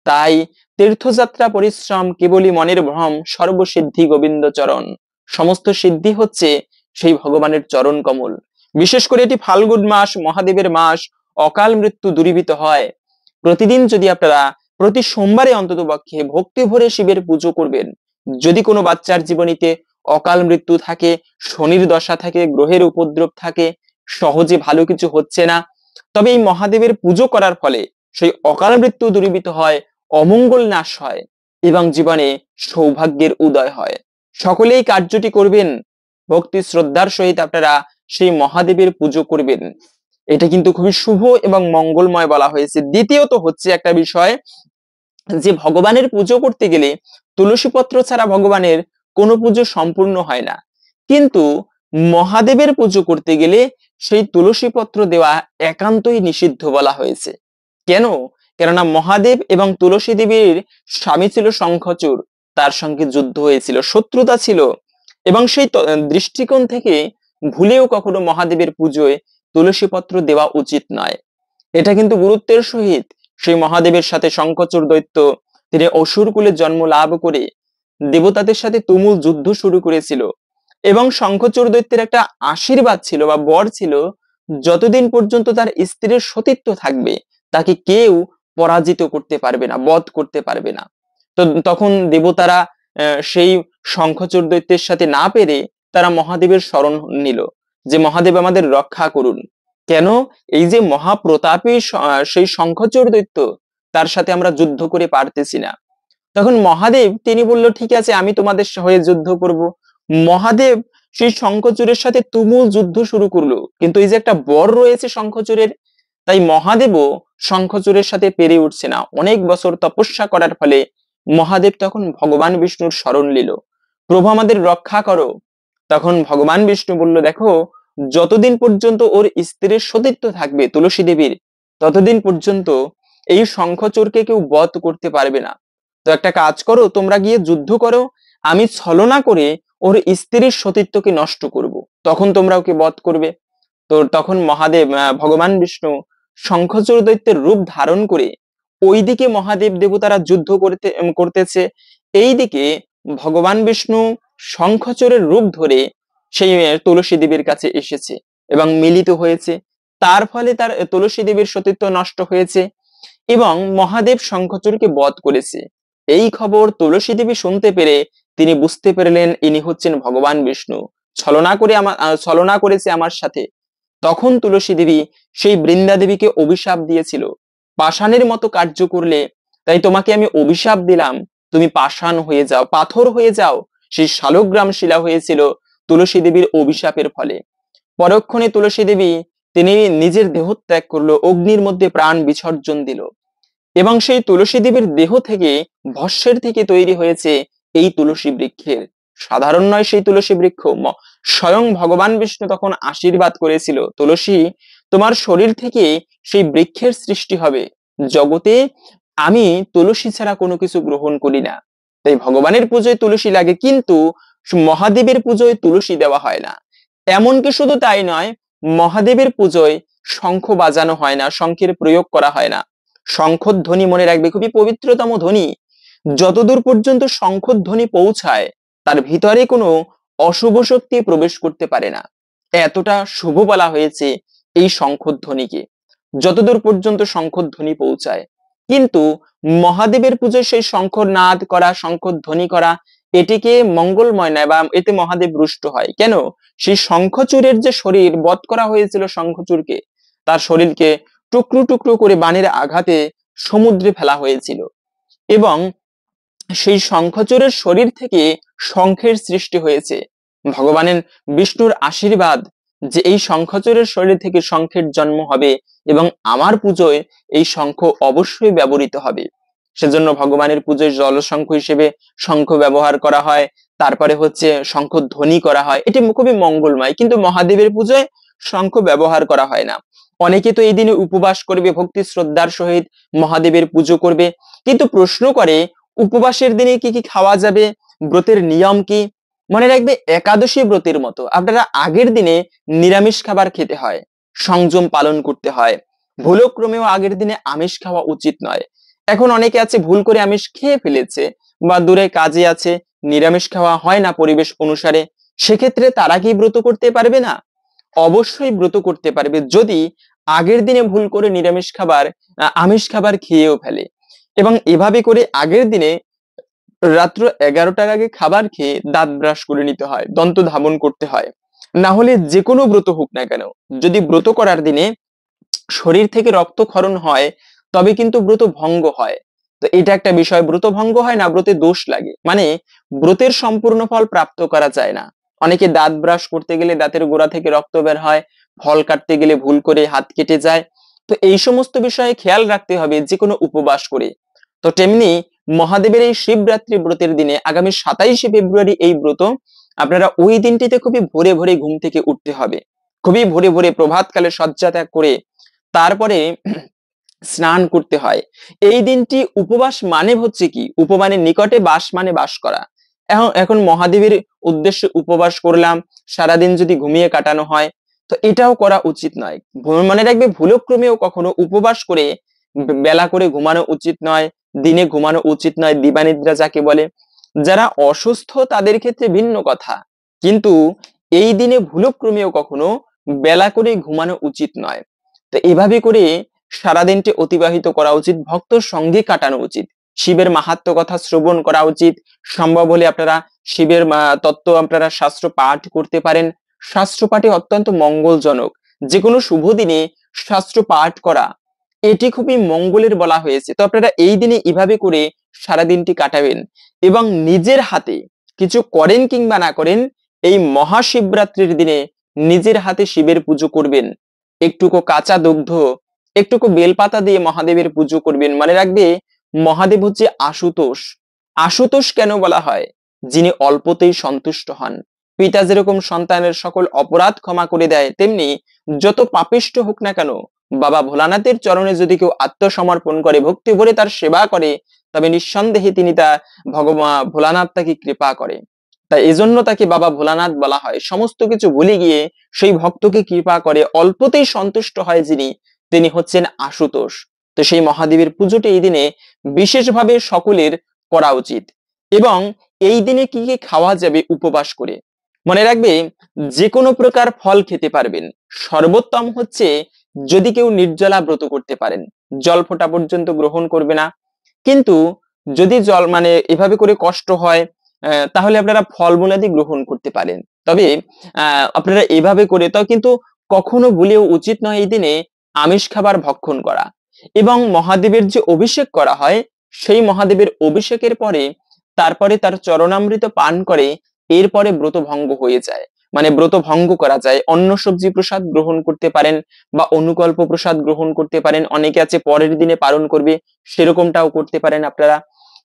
তাই তীর্থযাত্রা পরিশ্রম কেবলই মনের ভ্রম, সর্বসিদ্ধি গোবিন্দ চরণ। সমস্ত সিদ্ধি হচ্ছে সেই ভগবানের চরণ কমল। বিশেষ করে এটি ফাল্গুন মাস, মহাদেবের মাস, অকাল মৃত্যু দূরীভূত হয়। প্রতিদিন যদি আপনারা প্রতি সোমবারে অন্তত পক্ষে ভক্তি ভরে শিবের পুজো করবেন, যদি কোনো বাচ্চার জীবনীতে অকাল মৃত্যু থাকে, শনির দশা থাকে, গ্রহের উপদ্রব থাকে, সহজে ভালো কিছু হচ্ছে না, তবে এই মহাদেবের পুজো করার ফলে সেই অকাল মৃত্যু দূরীভূত হয়, অমঙ্গল নাশ হয় এবং জীবনে সৌভাগ্যের উদয় হয়। সকলেই কার্যটি করবেন, ভক্তি শ্রদ্ধার সহিত আপনারা সেই মহাদেবের পুজো করবেন। এটা কিন্তু খুবই শুভ এবং মঙ্গলময় বলা হয়েছে। দ্বিতীয়ত হচ্ছে একটা বিষয়, যে ভগবানের পুজো করতে গেলে তুলসী পত্র ছাড়া ভগবানের কোনো পুজো সম্পূর্ণ হয় না, কিন্তু মহাদেবের পুজো করতে গেলে সেই তুলসী পত্র দেওয়া একান্তই নিষিদ্ধ বলা হয়েছে। কেন? কেননা মহাদেব এবং তুলসী দেবীর স্বামী ছিল শঙ্খচূড়, তার সঙ্গে যুদ্ধ হয়েছিল, শত্রুতা ছিল। এবং সেই দৃষ্টিকোণ থেকে ভুলেও কখনো মহাদেবের পুজোয় তুলসী পত্র দেওয়া উচিত নয়। এটা কিন্তু গুরুত্বের সহিত সেই মহাদেবের সাথে শঙ্খচূড় দৈত্য, তিনি অসুর কুলে জন্ম লাভ করে দেবতাদের সাথে তুমুল যুদ্ধ শুরু করেছিল এবং শঙ্খচূড় দৈত্যের একটা আশীর্বাদ ছিল বা বর ছিল, যতদিন পর্যন্ত তার স্ত্রীর সতীত্ব থাকবে তাকে কেউ পরাজিত করতে পারবে না, বধ করতে পারবে না। তো তখন দেবতারা সেই শঙ্খচূড় দৈত্যের সাথে না পেরে তারা মহাদেবের শরণ নিল যে মহাদেব আমাদের রক্ষা করুন। কেন? এই যে মহাপ্রতাপী সেই শঙ্খচূড় দৈত্য, তার সাথে আমরা যুদ্ধ করে পারতেছি না। তখন মহাদেব তিনি বলল, ঠিক আছে, আমি তোমাদের হয়ে যুদ্ধ করব। মহাদেব সেই শঙ্খচূড়ের সাথে তুমুল যুদ্ধ শুরু করলো, কিন্তু এই যে একটা বর রয়েছে শঙ্খচূড়ের, তাই মহাদেবও শঙ্খচূড়ের সাথে পেরে উঠছে না। অনেক বছর তপস্যা করার ফলে মহাদেব তখন ভগবান বিষ্ণুর শরণ নিল, প্রভু আমাদের রক্ষা করো। তখন ভগবান বিষ্ণু বলল, দেখো, যতদিন পর্যন্ত ওর স্ত্রীর সতীত্ব থাকবে তুলসী দেবীর, ততদিন পর্যন্ত এই শঙ্খচূড়কে কেউ বধ করতে পারবে না। তো একটা কাজ করো, তোমরা গিয়ে যুদ্ধ করো, আমি ছলনা করে ওর স্ত্রীর সতীত্বকে নষ্ট করব, তখন তোমরা ওকে বধ করবে। তো তখন মহাদেব ভগবান বিষ্ণু শঙ্খচূড় দৈত্যের রূপ ধারণ করে ওইদিকে মহাদেব দেবতারা যুদ্ধ করতেছে, এইদিকে ভগবান বিষ্ণু শঙ্খচূড়ের রূপ ধরে সেই তুলসী দেবীর কাছে এসেছে এবং মিলিত হয়েছে। তার ফলে তার তুলসী দেবীর সতীত্ব নষ্ট হয়েছে এবং মহাদেব শঙ্খচূড়কে বধ করেছে। এই খবর তুলসী দেবী শুনতে পেরে তিনি বুঝতে পারলেন ইনি হচ্ছেন ভগবান বিষ্ণু, ছলনা করেছে আমার সাথে। তখন তুলসী দেবী সেই বৃন্দা দেবীকে অভিশাপ দিয়েছিল, পাষাণের মতো কার্য করলে তাই তোমাকে আমি অভিশাপ দিলাম, তুমি পাষাণ হয়ে যাও, পাথর হয়ে যাও। সেই শালগ্রাম শিলা হয়েছিল তুলসী দেবীর অভিশাপের ফলে। পরক্ষণে তুলসী দেবী তিনি নিজের দেহ ত্যাগ করলো, অগ্নির মধ্যে প্রাণ বিসর্জন দিল এবং সেই তুলসী দেবীর দেহ থেকে, ভস্মের থেকে তৈরি হয়েছে এই তুলসী বৃক্ষের। সাধারণ নয় সেই তুলসী বৃক্ষ, স্বয়ং ভগবান বিষ্ণু তখন আশীর্বাদ করেছিল, তুলসী, তোমার শরীর থেকে সেই বৃক্ষের সৃষ্টি হবে। জগতে আমি তুলসী ছাড়া কোনো কিছু গ্রহণ করি না। তাই ভগবানের পুজোয় তুলসী লাগে, কিন্তু মহাদেবের পুজোয় তুলসী দেওয়া হয় না। এমনকি শুধু তাই নয়, মহাদেবের পুজোয় শঙ্খ বাজানো হয় না, শঙ্খের প্রয়োগ করা হয় না। শঙ্খধ্বনি, মনে রাখবে, খুবই পবিত্রতম ধ্বনি। যতদূর পর্যন্ত শঙ্খধ্বনি পৌঁছায় তার ভিতরে কোনো অশুভ শক্তি প্রবেশ করতে পারে না, এতটা শুভ বলা হয়েছে এই শঙ্খধ্বনিকে, যতদূর পর্যন্ত শঙ্খধ্বনি পৌঁছায়। কিন্তু মহাদেবের পুজোয় সেই শঙ্খনাদ করা, শঙ্খধ্বনি করা, এটিকে মঙ্গলময় নয় বা এতে মহাদেব রুষ্ট হয়। কেন? সেই শঙ্খচূড়ের যে শরীর বধ করা হয়েছিল, শঙ্খচূড়কে, তার শরীরকে টুকরো টুকরো করে বাণের আঘাতে সমুদ্রে ফেলা হয়েছিল এবং সেই শঙ্খচূড়ের শরীর থেকে শঙ্খের সৃষ্টি হয়েছে। ভগবানের বিষ্ণুর আশীর্বাদ যে এই শঙ্খচূড়ের শরীর থেকে শঙ্খের জন্ম হবে এবং আমার পুজোয় এই শঙ্খ অবশ্যই ব্যবহৃত হবে। সেজন্য ভগবানের পুজোয় জলশঙ্খ হিসেবে শঙ্খ ব্যবহার করা হয়, তারপরে হচ্ছে শঙ্খ ধ্বনি করা হয়, এটি খুবই মঙ্গলময়। কিন্তু মহাদেবের পুজোয় শঙ্খ ব্যবহার করা হয় না। অনেকে তো এই দিনে উপবাস করবে, ভক্তি শ্রদ্ধার সহিত মহাদেবের পুজো করবে, কিন্তু প্রশ্ন করে উপবাসের দিনে কি কি খাওয়া যাবে, ব্রতের নিয়ম কি? মনে রাখবে, একাদশী ব্রতের মতো আপনারা আগের দিনে নিরামিষ খাবার খেতে হয়, সংযম পালন করতে হয়। ভুলক্রমেও আগের দিনে আমিষ খাওয়া উচিত নয়। এখন অনেকে আছে ভুল করে আমিষ খেয়ে ফেলেছে বা দূরে কাজে আছে, নিরামিষ খাওয়া হয় না পরিবেশ অনুসারে, সেক্ষেত্রে তারা কি ব্রত করতে পারবে না? অবশ্যই ব্রত করতে পারবে, যদি আগের দিনে ভুল করে নিরামিষ খাবার, আমিষ খাবার খেয়েও ফেলে। এবং এভাবে করে আগের দিনে রাত্র 11টার আগে খাবার খেয়ে দাঁত ব্রাশ করে নিতে হয়, দন্ত ধাবন করতে হয়। না হলে যে কোনো ব্রত হোক না কেন, যদি ব্রত করার দিনে শরীর থেকে রক্তক্ষরণ হয় তবে কিন্তু ব্রত ভঙ্গ হয়। তো এটা একটা বিষয়, ব্রত ভঙ্গ হয় না, ব্রতে দোষ লাগে, মানে ব্রতের সম্পূর্ণ ফল প্রাপ্ত করা যায় না। অনেকে দাঁত ব্রাশ করতে গেলে দাঁতের গোড়া থেকে রক্ত বের হয়, ফল কাটতে গেলে ভুল করে হাত কেটে যায়। তো এই সমস্ত বিষয়ে খেয়াল রাখতে হবে যে কোনো উপবাস করে। তো তেমনি মহাদেবের এই শিবরাত্রি ব্রতের দিনে, আগামী 27শে ফেব্রুয়ারি এই ব্রত, আপনারা ওই দিনটিতে খুবই ভোরে ভোরে ঘুম থেকে উঠতে হবে, খুবই ভোরে ভোরে প্রভাতকালে শয্যা ত্যাগ করে তারপরে স্নান করতে হয়। এই দিনটি উপবাস মানে হচ্ছে কি, উপমানের নিকটে বাস মানে বাস করা। এখন মহাদেবের উদ্দেশ্যে উপবাস করলাম, সারাদিন যদি ঘুমিয়ে কাটানো হয় তো এটাও করা উচিত নয়। মনে রাখবে ভুলক্রমেও কখনো উপবাস করে বেলা করে ঘুমানো উচিত নয়, দিনে ঘুমানো উচিত নয়, দিবানিদ্রা যাকে বলে। যারা অসুস্থ তাদের ক্ষেত্রে ভিন্ন কথা, কিন্তু এই দিনে ভুলক্রমেও কখনো বেলা করে ঘুমানো উচিত নয়। তো এভাবে করে সারাদিনটি অতিবাহিত করা উচিত, ভক্তর সঙ্গে কাটানো উচিত, শিবের মাহাত্ম্য কথা শ্রবণ করা উচিত। সম্ভব হলে আপনারা শিবের তত্ত্ব আপনারা শাস্ত্র পাঠ করতে পারেন। শাস্ত্র পাঠে অত্যন্ত মঙ্গলজনক, যে কোনো শুভ দিনে শাস্ত্র পাঠ করা এটি খুবই মঙ্গলের বলা হয়েছে। তো আপনারা এই দিনে এভাবে করে সারাদিনটি কাটাবেন এবং নিজের হাতে কিছু করেন কিংবা না করেন, এই মহাশিবরাত্রির দিনে নিজের হাতে শিবের পুজো করবেন। একটুকু কাঁচা দুগ্ধ, একটুকু বেলপাতা দিয়ে মহাদেবের পুজো করবেন। মনে রাখবে মহাদেব হচ্ছে আশুতোষ। আশুতোষ কেন বলা হয়? যিনি অল্পতেই সন্তুষ্ট হন। পিতা যেরকম সন্তানের সকল অপরাধ ক্ষমা করে দেয়, তেমনি যত পাপিষ্ঠ হোক না কেন বাবা ভোলানাথের চরণে যদি কেউ আত্মসমর্পণ করে, ভক্তি ভরে তার সেবা করে, তবে নিঃসন্দেহে তিনি তা ভগবান ভোলানাথ তাকে কৃপা করে। তাই এজন্য তাকে বাবা ভোলানাথ বলা হয়। সমস্ত কিছু ভুলে গিয়ে সেই ভক্তকে কৃপা করে, অল্পতেই সন্তুষ্ট হয় যিনি, তিনি হচ্ছেন আশুতোষ। তো সেই মহাদেবের পুজোটি এই দিনে বিশেষভাবে সকলের করা উচিত। এবং এই দিনে কি কি খাওয়া যাবে উপবাস করে? মনে রাখবে যে কোনো প্রকার ফল খেতে পারবেন। সর্বোত্তম হচ্ছে যদি কেউ নির্জলা ব্রত করতে পারেন, জল ফোঁটা পর্যন্ত গ্রহণ করবে না। কিন্তু যদি জল এভাবে করে কষ্ট হয়, তাহলে আপনারা ফলমূলাদি গ্রহণ করতে পারেন। তবে আপনারা এভাবে করে তাও কিন্তু কখনো ভুলেও উচিত নয় এই দিনে আমিষ খাবার ভক্ষণ করা। এবং মহাদেবের যে অভিষেক করা হয়, সেই মহাদেবের অভিষেকের পরে তারপরে তার চরণামৃত পান করে এরপরে ব্রত ভঙ্গ হয়ে যায়, ব্রত ভঙ্গ করা যায়। অন্ন সবজি প্রসাদ গ্রহণ করতে পারেন বা অনুকল্প প্রসাদ গ্রহণ করতে পারেন। অনেকে আছে পরের দিনে পালন করবে, সেরকমটাও করতে পারেন আপনারা।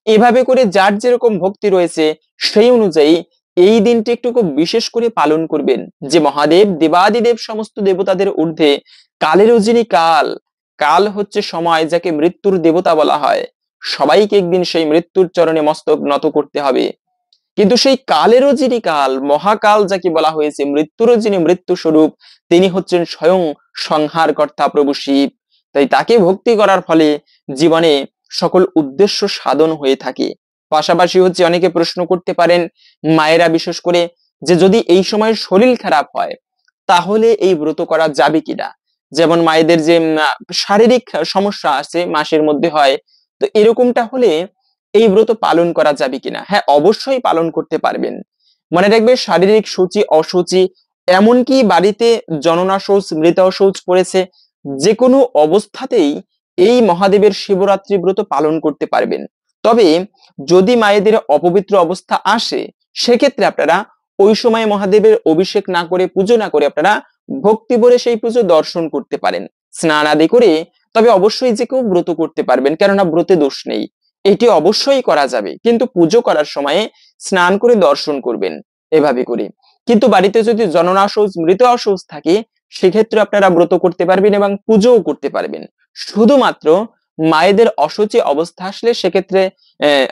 এভাবে করে যার যেরকম ভক্তি রয়েছে সেই অনুযায়ী এই দিনটি একটু খুব বিশেষ করে পালন করবেন। যে মহাদেব দেবাদিদেব সমস্ত দেবতাদের ঊর্ধ্বে, কালেরও যিনি কাল, কাল হচ্ছে সময়, যাকে মৃত্যুর দেবতা বলা হয়। সবাইকে একদিন সেই মৃত্যুর চরণে মস্তক নত করতে হবে। কিন্তু সেই কালেরও যিনি কাল, মহাকাল যাকে বলা হয়েছে, মৃত্যুরও যিনি মৃত্যু স্বরূপ, তিনি হচ্ছেন স্বয়ং সংহারকর্তা প্রভু শিব। তাই তাকে ভক্তি করার ফলে জীবনে সকল উদ্দেশ্য সাধন হয়ে থাকে। পাশাপাশি হচ্ছে অনেকে প্রশ্ন করতে পারেন, মায়েরা বিশেষ করে, যে যদি এই সময় শরীর খারাপ হয় তাহলে এই ব্রত করা যাবে কিনা। যেমন মায়েদের যে শারীরিক সমস্যা আছে মাসের মধ্যে হয়, তো এরকমটা হলে এই ব্রত পালন করা যাবে কিনা। হ্যাঁ, অবশ্যই পালন করতে পারবেন। মনে রাখবে শারীরিক সূচি অসুচি, এমনকি বাড়িতে জননা শৌচ মৃত শৌচ পড়েছে, যে কোনো অবস্থাতেই এই মহাদেবের শিবরাত্রি ব্রত পালন করতে পারবেন। তবে যদি মায়েদের অপবিত্র অবস্থা আসে, সেক্ষেত্রে আপনারা ওই সময় মহাদেবের অভিষেক না করে, পুজো না করে, আপনারা ভক্তি ভরে সেই পুজো দর্শন করতে পারেন স্নান আদি করে। তবে অবশ্যই যে কেউ ব্রত করতে পারবেন, কেননা ব্রতে দোষ নেই, এটি অবশ্যই করা যাবে। কিন্তু পুজো করার সময়ে স্নান করে দর্শন করবেন এভাবে করে। কিন্তু বাড়িতে যদি জননা শৌচ মৃত অশৌচ থাকে, সেক্ষেত্রে আপনারা ব্রত করতে পারবেন এবং পুজোও করতে পারবেন। শুধুমাত্র মায়েদের অসুচি অবস্থা আসলে সেক্ষেত্রে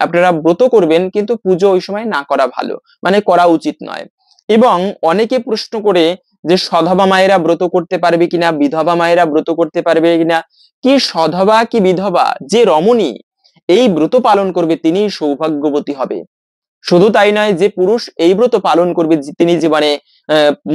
আপনারা ব্রত করবেন, কিন্তু পুজো ওই সময় না করা ভালো, করা উচিত নয়। এবং অনেকে প্রশ্ন করে যে সধবা মায়েরা ব্রত করতে পারবে কিনা, বিধবা মায়েরা ব্রত করতে পারবে কিনা। কি সধবা কি বিধবা, যে রমণী এই ব্রত পালন করবে তিনি সৌভাগ্যবতী হবে। শুধু তাই নয়, যে পুরুষ এই ব্রত পালন করবে তিনি জীবনে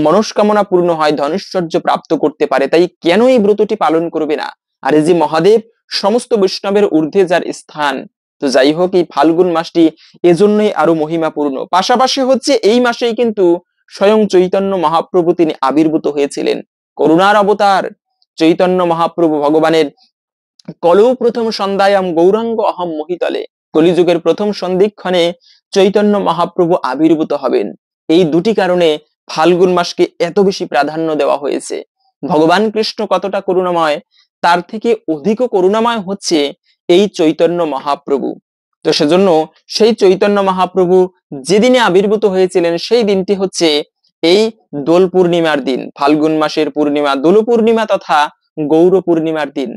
মনস্কামনা পূর্ণ হয়, ধনৈশ্বর্য প্রাপ্ত করতে পারে। তাই কেন এই ব্রতটি পালন করবে না? আর এই যে মহাদেব সমস্ত বৈষ্ণবের ঊর্ধ্বে যার স্থান। তো যাই হোক, এই ফাল্গুন মাসটি এজন্যই আরো মহিমাপূর্ণ। পাশাপাশি হচ্ছে এই মাসেই কিন্তু স্বয়ং চৈতন্য মহাপ্রভু তিনি আবির্ভূত হয়েছিলেন, করুণার অবতার। চৈতন্য মহাপ্রভু ভগবানের কলৌ প্রথম সন্ধ্যায়াম গৌরাঙ্গ অহম মহিতলে, কলিযুগের প্রথম সন্ধিক্ষণে চৈতন্য মহাপ্রভু আবির্ভূত হবেন। এই দুটি কারণে ফাল্গুন মাসকে এত বেশি প্রাধান্য দেওয়া হয়েছে। ভগবান কৃষ্ণ কতটা করুণাময়, তার থেকে অধিক করুণাময় হচ্ছে এই চৈতন্য মহাপ্রভু। তো সেজন্য সেই চৈতন্য মহাপ্রভু যেদিনে আবির্ভূত হয়েছিলেন, সেই দিনটি হচ্ছে এই দোল পূর্ণিমার দিন। ফাল্গুন মাসের পূর্ণিমা দোল পূর্ণিমা তথা গৌর পূর্ণিমার দিন।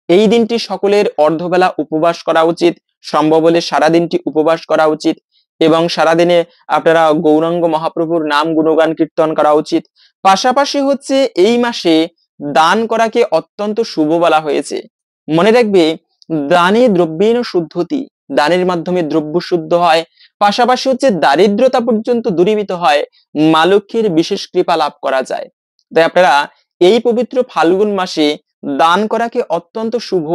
এই দিনটি সকলের অর্ধবেলা উপবাস করা উচিত, সম্ভব হলে সারা দিনটি উপবাস করা উচিত। এবং সারাদিনে আপনারা গৌরাঙ্গ মহাপ্রভুর নাম গুণগান কীর্তন করা উচিত। পাশাপাশি হচ্ছে এই মাসে দান করাকে অত্যন্ত শুভ বলা হয়েছে। মনে রাখবে, দানে দ্রব্যেন শুদ্ধতি, দানের মাধ্যমে দ্রব্য শুদ্ধ হয়, পাশাপাশি হচ্ছে দারিদ্রতা পর্যন্ত দূরীভূত হয়, মা লক্ষ্মীর বিশেষ কৃপা লাভ করা যায়। তাই আপনারা এই পবিত্র ফাল্গুন মাসে দান করাকে অত্যন্ত শুভ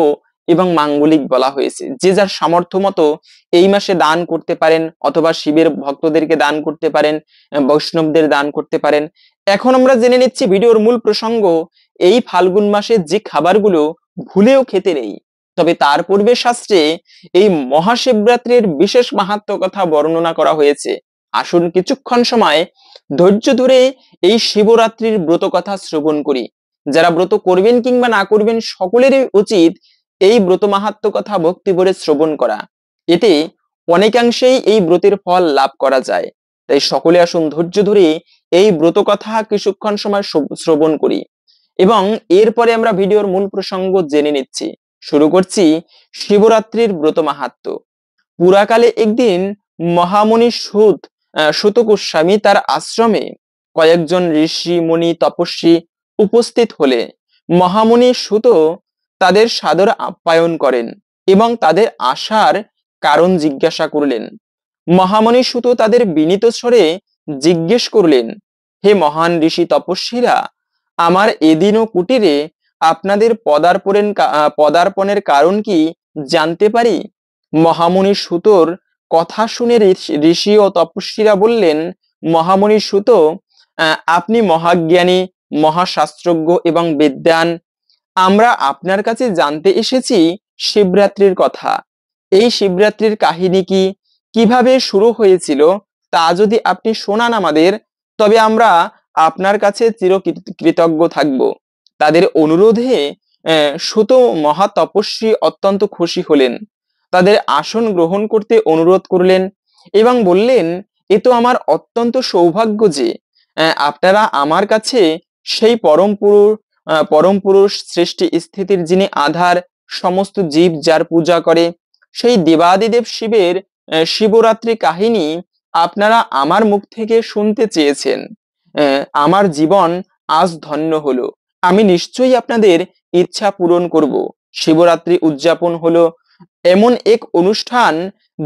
এবং মাঙ্গলিক বলা হয়েছে। যে যার সামর্থ্য মতো এই মাসে দান করতে পারেন, অথবা শিবের ভক্তদেরকে দান করতে পারেন, বৈষ্ণবদের দান করতে পারেন। এখন আমরা জেনে নিচ্ছি ভিডিওর মূল প্রসঙ্গ। এই ফাল্গুন মাসে যে খাবারগুলো ভুলেও খেতে নেই, তবে তার পূর্বে শাস্ত্রে এই মহাশিবরাত্রির বিশেষ মাহাত্ম্য কথা বর্ণনা করা হয়েছে। আসুন কিছুক্ষণ সময় ধৈর্য ধরে এই শিবরাত্রির ব্রত কথা শ্রবণ করি। যারা ব্রত করবেন কিংবা না করবেন, সকলেরই উচিত এই ব্রত মাহাত্ম্য কথা ভক্তি ভরে শ্রবণ করা। এতে অনেকাংশেই এই ব্রতের ফল লাভ করা যায়। তাই সকলে আসুন ধৈর্য ধরে এই ব্রত কথা কিছুক্ষণ সময় শ্রবণ করি এবং এরপরে আমরা ভিডিওর মূল প্রসঙ্গ জেনে নিচ্ছি। শুরু করছি শিবরাত্রির ব্রত মাহাত্ম্য। পুরাকালে একদিন মহামুনি সুত গোস্বামী তার আশ্রমে কয়েকজন ঋষি মুনি তপস্বী উপস্থিত হলে মহামুনি সুত তাদের সাদর আপ্যায়ন করেন এবং তাদের আসার কারণ জিজ্ঞাসা করলেন। মহামুনি সুত তাদের বিনীত স্বরে জিজ্ঞেস করলেন, হে মহান ঋষি তপস্বীরা, আমার এদিনও কুটিরে আপনাদের পদার্পণের কারণ কি জানতে পারি? মহামুনি সুতোর কথা শুনে ঋষি ও তপস্বীরা বললেন, মহামুনি সুত, আপনি মহাজ্ঞানী, মহাশাস্ত্রজ্ঞ এবং বিদ্বান। আমরা আপনার কাছে জানতে এসেছি শিবরাত্রির কথা। এই শিবরাত্রির কাহিনী কি, কিভাবে শুরু হয়েছিল, তা যদি আপনি শোনান আমাদের, তবে আমরা আপনার কাছে চিরকৃতজ্ঞ থাকব। তাদের অনুরোধে সুত মহাতপস্বী অত্যন্ত খুশি হলেন। তাদের আসন গ্রহণ করতে অনুরোধ করলেন এবং বললেন, এ তো আমার অত্যন্ত সৌভাগ্য যে আপনারা আমার কাছে সেই পরম পুরুষ সৃষ্টি স্থিতির যিনি আধার, সমস্ত জীব যার পূজা করে, সেই দেবাদিদেব শিবের শিবরাত্রি কাহিনী আপনারা আমার মুখ থেকে শুনতে চেয়েছেন। আমার জীবন আজ ধন্য হলো। আমি নিশ্চয়ই আপনাদের ইচ্ছা পূরণ করব। শিবরাত্রি উদযাপন হলো এমন এক অনুষ্ঠান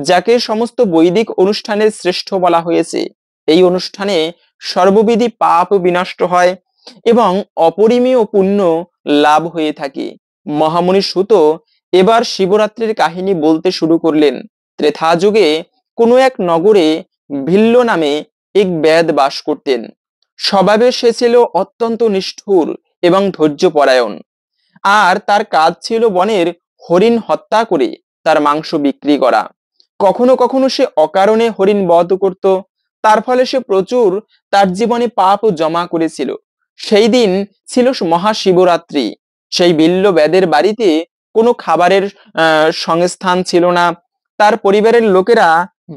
যাকে সমস্ত বৈদিক অনুষ্ঠানের শ্রেষ্ঠ বলা হয়েছে। এই অনুষ্ঠানে সর্ববিধি পাপ বিনষ্ট হয় এবং অপরিমেয় পুণ্য লাভ হয়ে থাকে। মহামুনি সুত এবার শিবরাত্রির কাহিনী বলতে শুরু করলেন। ত্রেতা যুগে কোনো এক নগরে ভিল্ল নামে এক বেদ বাস করতেন। স্বভাবে সে ছিল অত্যন্ত নিষ্ঠুর এবং ধৈর্যপরায়ণ, আর তার কাজ ছিল বনের হরিণ হত্যা করে তার মাংস বিক্রি করা। কখনো কখনো সে অকারণে হরিণ বধ করত। তার ফলে সে প্রচুর তার জীবনে পাপ জমা করেছিল। সেই দিন ছিল মহাশিবরাত্রি। সেই ভিল্ল বেদের বাড়িতে কোনো খাবারের সংস্থান ছিল না। তার পরিবারের লোকেরা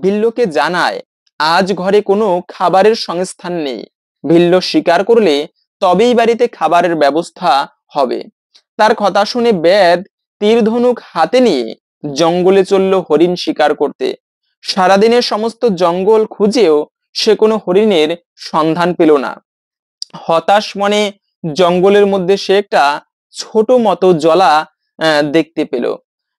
ভিল্লকে জানায়, আজ ঘরে কোনো খাবারের সংস্থান নেই। ভিল্ল স্বীকার করলে তবেই বাড়িতে খাবারের ব্যবস্থা হবে। তার কথা শুনে বেদ তীর ধনুক হাতে নিয়ে জঙ্গলে চলল হরিণ শিকার করতে। সারাদিনের সমস্ত জঙ্গল খুঁজেও সে কোনো হরিণের সন্ধান পেল না। হতাশ মনে জঙ্গলের মধ্যে সে একটা ছোট মতো জলা দেখতে পেল।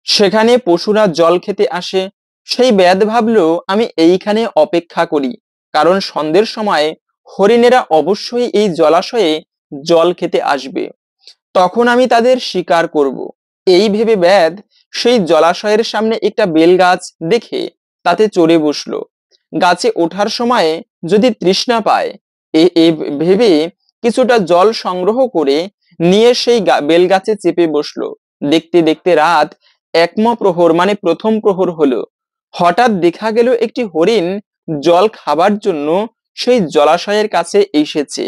সেখানে পশুরা জল খেতে আসে। সেই বেদ ভাবলো, আমি এইখানে অপেক্ষা করি, কারণ সন্ধ্যের সময় হরিণেরা অবশ্যই এই জলাশয়ে জল খেতে আসবে, তখন আমি তাদের শিকার করব। এই ভেবে বেদ সেই জলাশয়ের সামনে একটা বেল গাছ দেখে তাতে চড়ে বসলো। গাছে ওঠার সময় যদি তৃষ্ণা পায় এই ভেবে কিছুটা জল সংগ্রহ করে নিয়ে সেই বেল গাছে চেপে বসলো। দেখতে দেখতে রাত প্রহর মানে প্রথম প্রহর হলো। হঠাৎ দেখা গেল একটি হরিণ জল খাবার জন্য সেই জলাশয়ের কাছে এসেছে।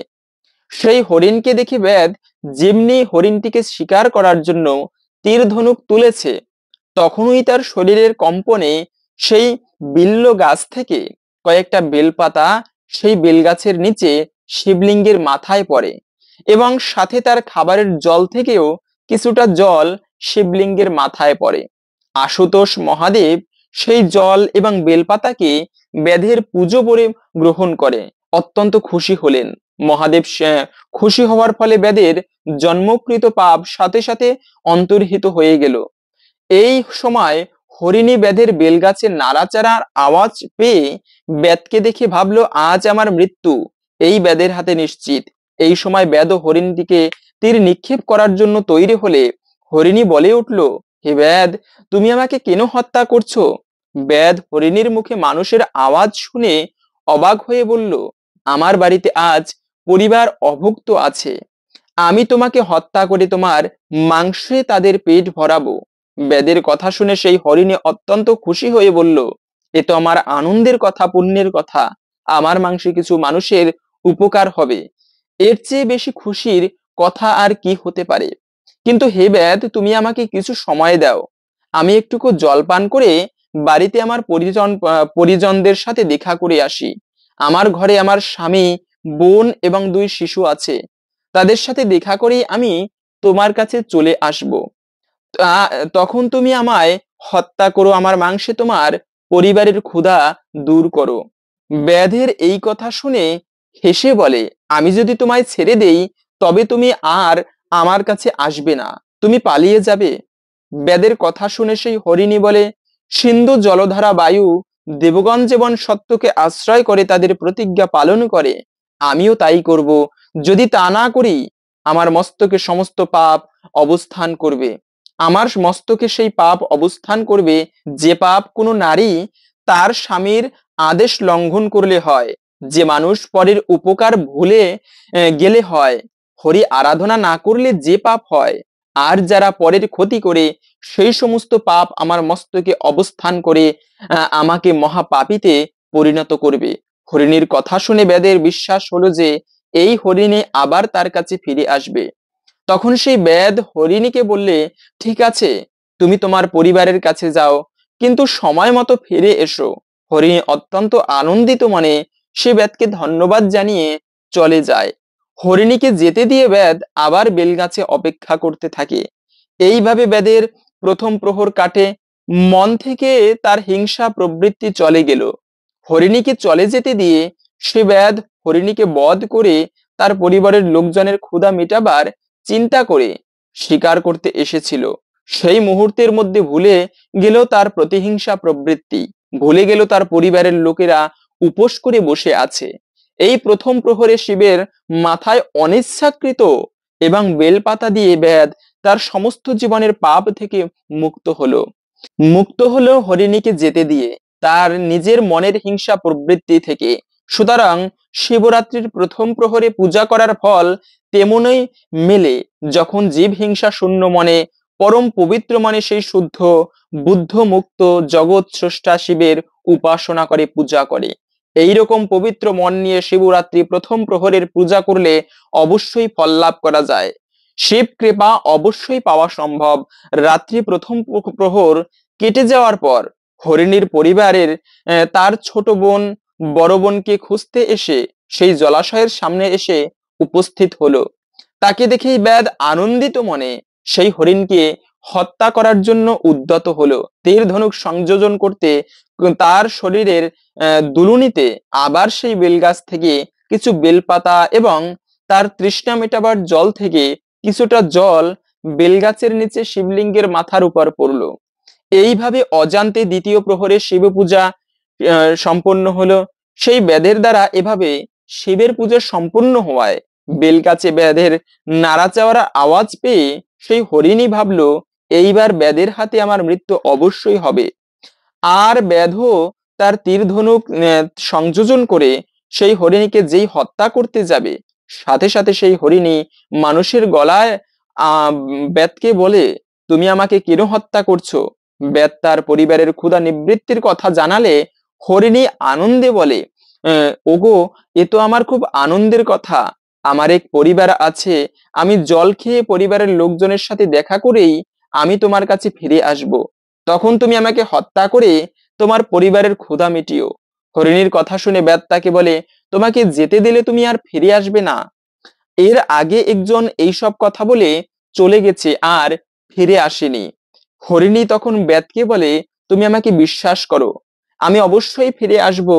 সেই হরিণকে দেখে বেদ যেমনি হরিণটিকে শিকার করার জন্য তীর ধনুক তুলেছে, তখনই তার শরীরের কম্পনে সেই বিল্ল গাছ থেকে কয়েকটা বেলপাতা সেই বেলগাছের নিচে শিবলিঙ্গের মাথায় পড়ে এবং সাথে তার খাবারের জল থেকেও কিছুটা জল শিবলিঙ্গের মাথায় পড়ে। আশুতোষ মহাদেব সেই জল এবং বেলপাতাকে ব্যাধের পুজো করে গ্রহণ করে অত্যন্ত খুশি হলেন। মহাদেব খুশি হওয়ার ফলে ব্যাধের জন্মকৃত পাপ সাথে সাথে অন্তর্হিত হয়ে গেল। এই সময় হরিণী ব্যাধের বেলগাছের নাড়াচাড়ার আওয়াজ পেয়ে ব্যাধকে দেখে ভাবলো আজ আমার মৃত্যু এই ব্যাধের হাতে নিশ্চিত। এই সময় ব্যাধ হরিণীটিকে তীর নিক্ষেপ করার জন্য তৈরি হলে হরিণী বলে উঠল, হে ব্যাধ, তুমি আমাকে কেন হত্যা করছো? ব্যাধ হরিণীর মুখে মানুষের আওয়াজ শুনে অবাক হয়ে বলল, আমার বাড়িতে আজ পরিবার অভুক্ত আছে, আমি তোমাকে হত্যা করে তোমার মাংসে তাদের পেট ভরাবো। ব্যাধের কথা শুনে সেই হরিণী অত্যন্ত খুশি হয়ে বলল, এ তো আমার আনন্দের কথা, পুণ্যের কথা, আমার মাংসে কিছু মানুষের উপকার হবে, এর চেয়ে বেশি খুশির কথা আর কি হতে পারে। কিন্তু হে ব্যাধ, তুমি আমাকে কিছু সময় দাও, আমি একটুকু জল পান করে বাড়িতে আমার পরিজনদের সাথে দেখা করে আসি। আমার ঘরে আমার স্বামী, বোন এবং 2 শিশু আছে, তাদের সাথে দেখা করেই আমি তোমার কাছে চলে আসব। তখন তুমি আমায় হত্যা করো, আমার মাংসে তোমার পরিবারের ক্ষুধা দূর করো। ব্যাধের এই কথা শুনে হেসে বলে, আমি যদি তোমায় ছেড়ে দেই তবে তুমি আর আমার কাছে আসবে না, তুমি পালিয়ে যাবে। ব্যাধের কথা শুনে সেই হরিণী বলে, সিন্ধু জলধারা বায়ু দেবগণ যেমন সত্যকে আশ্রয় করে তাদের প্রতিজ্ঞা পালন করে, আমিও তাই করব। যদি তা না করি আমার মস্তকে সমস্ত পাপ অবস্থান করবে। আমার মস্তকে সেই পাপ অবস্থান করবে যে পাপ কোনো নারী তার স্বামীর আদেশ লঙ্ঘন করলে হয়, যে মানুষ পরের উপকার ভুলে গেলে হয়, হরি আরাধনা না করলে যে পাপ হয়, আর যারা পরের ক্ষতি করে সেই সমস্ত পাপ আমার মস্তকে অবস্থান করে আমাকে মহাপাপীতে পরিণত করবে। হরিণীর কথা শুনে ব্যাধের বিশ্বাস হলো যে এই হরিণী আবার তার কাছে ফিরে আসবে। তখন সেই ব্যাধ হরিণীকে বললে, ঠিক আছে, তুমি তোমার পরিবারের কাছে যাও, কিন্তু সময় মতো ফিরে এসো। হরিণী অত্যন্ত আনন্দিত মনে সে ব্যাধকে ধন্যবাদ জানিয়ে চলে যায়। হরিণীকে যেতে দিয়ে ব্যাধ আবার বেলগাছে অপেক্ষা করতে থাকে। এইভাবে ব্যাধের প্রথম প্রহর কাটে। মন থেকে তার হিংসা প্রবৃত্তি চলে গেল। হরিণীকে চলে যেতে দিয়ে সে ব্যাধ হরিণীকে বধ করে তার পরিবারের লোকজনের ক্ষুধা মেটাবার চিন্তা করে শিকার করতে এসেছিল। সেই মুহূর্তের মধ্যে ভুলে গেল তার প্রতিহিংসা প্রবৃত্তি, ভুলে গেল তার পরিবারের লোকেরা উপোস করে বসে আছে। এই প্রথম প্রহরে শিবের মাথায় অনিচ্ছাকৃত এবং বেলপাতা দিয়ে ব্যাধ তার সমস্ত জীবনের পাপ থেকে মুক্ত হলো হরিণীকে যেতে দিয়ে তার নিজের মনের হিংসা প্রবৃত্তি থেকে। সুতরাং শিবরাত্রির প্রথম প্রহরে পূজা করার ফল তেমনই মেলে যখন জীব হিংসা শূন্য মনে পরম পবিত্র মনে সেই শুদ্ধ বুদ্ধ মুক্ত জগৎ স্রষ্টা শিবের উপাসনা করে, পূজা করে। এইরকম পবিত্র মন নিয়ে শিবরাত্রি প্রথম প্রহরের পূজা করলে অবশ্যই ফল লাভ করা যায়, শিব কৃপা অবশ্যই পাওয়া সম্ভব। রাত্রি প্রথম প্রহর কেটে যাওয়ার পর হরিণীর পরিবারের তার ছোট বোন বড় বোনকে খুঁজতে এসে সেই জলাশয়ের সামনে এসে উপস্থিত হলো। তাকে দেখেই ব্যাধ আনন্দিত মনে সেই হরিণকে হত্যা করার জন্য উদ্যত হলো। তীর ধনুক সংযোজন করতে তার শরীরের দুলুনিতে আবার সেই বেলগাছ থেকে কিছু বেলপাতা এবং তার তৃষ্ণা মেটাবার জল থেকে কিছুটা জল বেলগাছের নিচে শিবলিঙ্গের মাথার উপর পড়লো। এইভাবে অজান্তে দ্বিতীয় প্রহরে শিব পূজা সম্পন্ন হলো। সেই ব্যাধের দ্বারা এভাবে শিবের পূজা সম্পূর্ণ হওয়ায় বেলগাছে ব্যাধের নাড়াচাড়ার আওয়াজ পেয়ে সেই হরিণী ভাবলো, এইবার ব্যাধের হাতে আমার মৃত্যু অবশ্যই হবে। আর ব্যাধও তার তীর ধনুক সংযোজন করে সেই হরিণীকে যেই হত্যা করতে যাবে, সাথে সাথে সেই হরিণী মানুষের গলায় ব্যাধকে বলে, তুমি আমাকে কেন হত্যা করছো? ব্যাধ তার পরিবারের ক্ষুধা নিবৃত্তির কথা জানালে হরিণী আনন্দে বলে, ওগো, এ তো আমার খুব আনন্দের কথা, আমার এক পরিবার আছে, আমি জল খেয়ে পরিবারের লোকজনের সাথে দেখা করেই আমি তোমার কাছে ফিরে আসব, তখন তুমি আমাকে হত্যা করে তোমার পরিবারের ক্ষুধা মিটিও। হরিণীর কথা শুনে ব্যাধ তাকে বলে, তোমাকে যেতে দিলে তুমি আর ফিরে আসবে না। এর আগে একজন এইসব কথা বলে চলে গেছে আর ফিরে আসেনি। হরিণী তখন ব্যাধকে বলে, তুমি আমাকে বিশ্বাস করো, আমি অবশ্যই ফিরে আসব।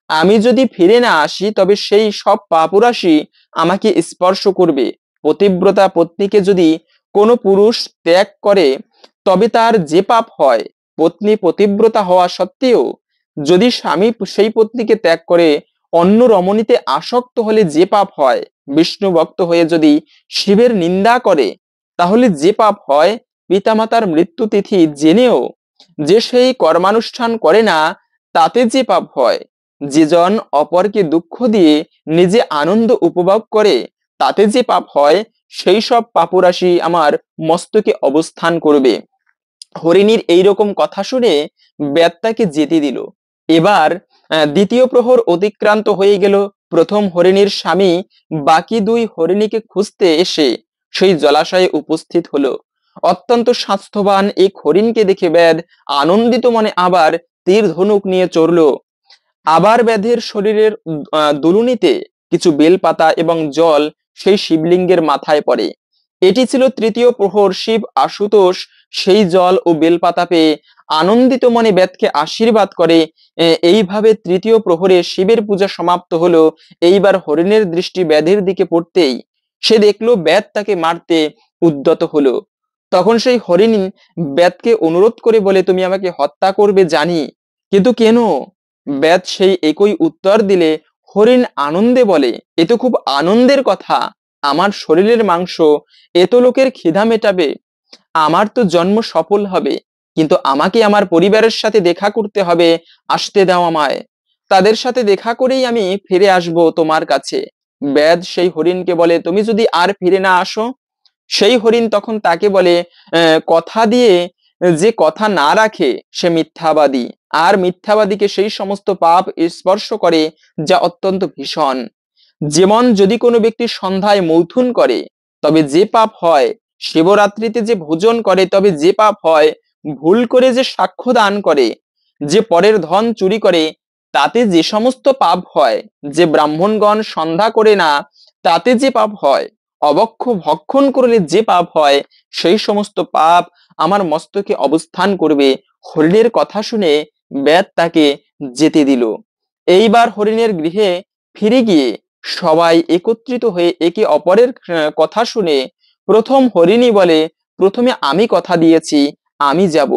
আমি যদি ফিরে না আসি তবে সেই সব পাপরাশি আমাকে স্পর্শ করবে। পতিব্রতা পত্নীকে যদি কোনো পুরুষ ত্যাগ করে তবে তার যে পাপ হয়, পত্নী পতিব্রতা হওয়া সত্ত্বেও যদি স্বামী সেই পত্নীকে ত্যাগ করে অন্য রমণীতে আসক্ত হলে যে পাপ হয়, বিষ্ণু ভক্ত হয়ে যদি শিবের নিন্দা করে তাহলে যে পাপ হয়, পিতামাতার মৃত্যু তিথি জেনেও যে সেই কর্মানুষ্ঠান করে না তাতে যে পাপ হয়, যেজন অপরকে দুঃখ দিয়ে নিজে আনন্দ উপভোগ করে তাতে যে পাপ হয়, সেই সব পাপরাশি আমার মস্তকে অবস্থান করবে। হরিণীর এইরকম কথা শুনে বেদ তাকে যেতে দিল। এবার দ্বিতীয় প্রহর অতিক্রান্ত হয়ে গেল। প্রথম হরিণীর স্বামী বাকি দুই হরিণীকে খুঁজতে এসে সেই জলাশয়ে উপস্থিত হলো। অত্যন্ত স্বাস্থ্যবান এক হরিণকে দেখে বেদ আনন্দিত মনে আবার তীর ধনুক নিয়ে চড়ল। আবার ব্যাধের শরীরের দুলুনিতে কিছু বেলপাতা এবং জল সেই শিবলিঙ্গের মাথায় পড়ে। এটি ছিল তৃতীয় প্রহর। শিব আশুতোষ সেই জল ও বেলপাতা পেয়ে আনন্দিত মনে ব্যাধকে আশীর্বাদ করে। এইভাবে তৃতীয় প্রহরে শিবের পূজা সমাপ্ত হলো। এইবার হরিণের দৃষ্টি ব্যাধের দিকে পড়তেই সে দেখলো ব্যাধ তাকে মারতে উদ্যত হলো। তখন সেই হরিণ ব্যাধকে অনুরোধ করে বলে, তুমি আমাকে হত্যা করবে জানি, কিন্তু কেন? ব্যাধ সেই একই উত্তর দিলে হরিণ আনন্দে বলে, এ তো খুব আনন্দের কথা, আমার শরীরের মাংস এত লোকের খিদা মেটাবে, আমার তো জন্ম সফল হবে, কিন্তু আমাকে আমার পরিবারের সাথে দেখা করতে হবে, আসতে দাও আমায়, তাদের সাথে দেখা করেই আমি ফিরে আসব তোমার কাছে। ব্যাধ সেই হরিণকে বলে, তুমি যদি আর ফিরে না আসো। সেই হরিণ তখন তাকে বলে, কথা দিয়ে যে কথা না রাখে সে মিথ্যাবাদী, আর মিথ্যাবাদীকে সেই সমস্ত পাপ স্পর্শ করে যা অত্যন্ত ভীষণ। যেমন যদি কোনো ব্যক্তি সন্ধ্যায় মৈথুন করে তবে যে পাপ হয়, শিবরাত্রিতে যে ভোজন করে তবে যে পাপ হয়, ভুল করে যে সাক্ষ্য দান করে, যে পরের ধন চুরি করে তাতে যে সমস্ত পাপ হয়, যে ব্রাহ্মণগণ সন্ধ্যা করে না তাতে যে পাপ হয়, অবক্ষ ভক্ষণ করলে যে পাপ হয়, সেই সমস্ত পাপ আমার মস্তকে অবস্থান করবে। হরিণের কথা শুনে ব্যাধ তাকে যেতে দিল। এইবার হরিণের গৃহে ফিরে গিয়ে সবাই একত্রিত হয়ে একে অপরের কথা শুনে প্রথম হরিণী বলে, প্রথমে আমি কথা দিয়েছি, আমি যাব।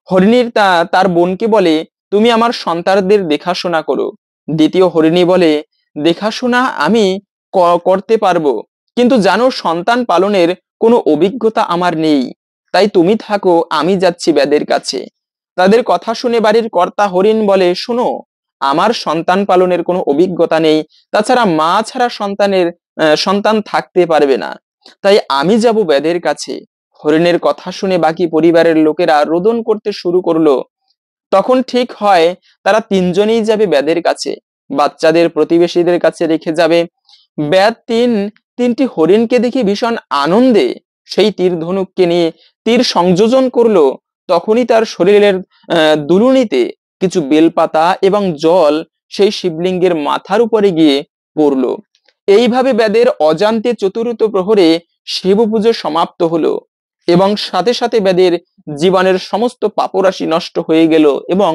হরিণীর তার বোনকে বলে, তুমি আমার সন্তানদের দেখাশোনা করো। দ্বিতীয় হরিণী বলে, দেখাশোনা আমি করতে পারবো, কিন্তু জানো সন্তান পালনের কোনো অভিজ্ঞতা আমার নেই, তাই তুমি থাকো, আমি যাচ্ছি ব্যাদের কাছে। তাদের কথা শুনে বাড়ির কর্তা হরিণ বলে, শোনো, আমার সন্তান পালনের কোনো অভিজ্ঞতা নেই, তাছাড়া মা ছাড়া সন্তান থাকতে পারবে না, তাই আমি যাব ব্যাদের কাছে। হরিণের কথা শুনে বাকি পরিবারের লোকেরা রোদন করতে শুরু করলো। তখন ঠিক হয় তারা তিনজনেই যাবে ব্যাদের কাছে, বাচ্চাদের প্রতিবেশীদের কাছে রেখে যাবে। ব্যাদ তিনটি হরিণকে দেখে ভীষণ আনন্দে সেই তীর ধনুককে নিয়ে তীর সংযোজন করলো। তখনই তার শরীরের দুলুনিতে কিছু বেলপাতা এবং জল সেই শিবলিঙ্গের মাথার উপরে গিয়ে পড়লো। এইভাবে ব্যাদের অজান্তে চতুর্থ প্রহরে শিব পুজো সমাপ্ত হলো এবং সাথে সাথে ব্যাদের জীবনের সমস্ত পাপরাশি নষ্ট হয়ে গেল এবং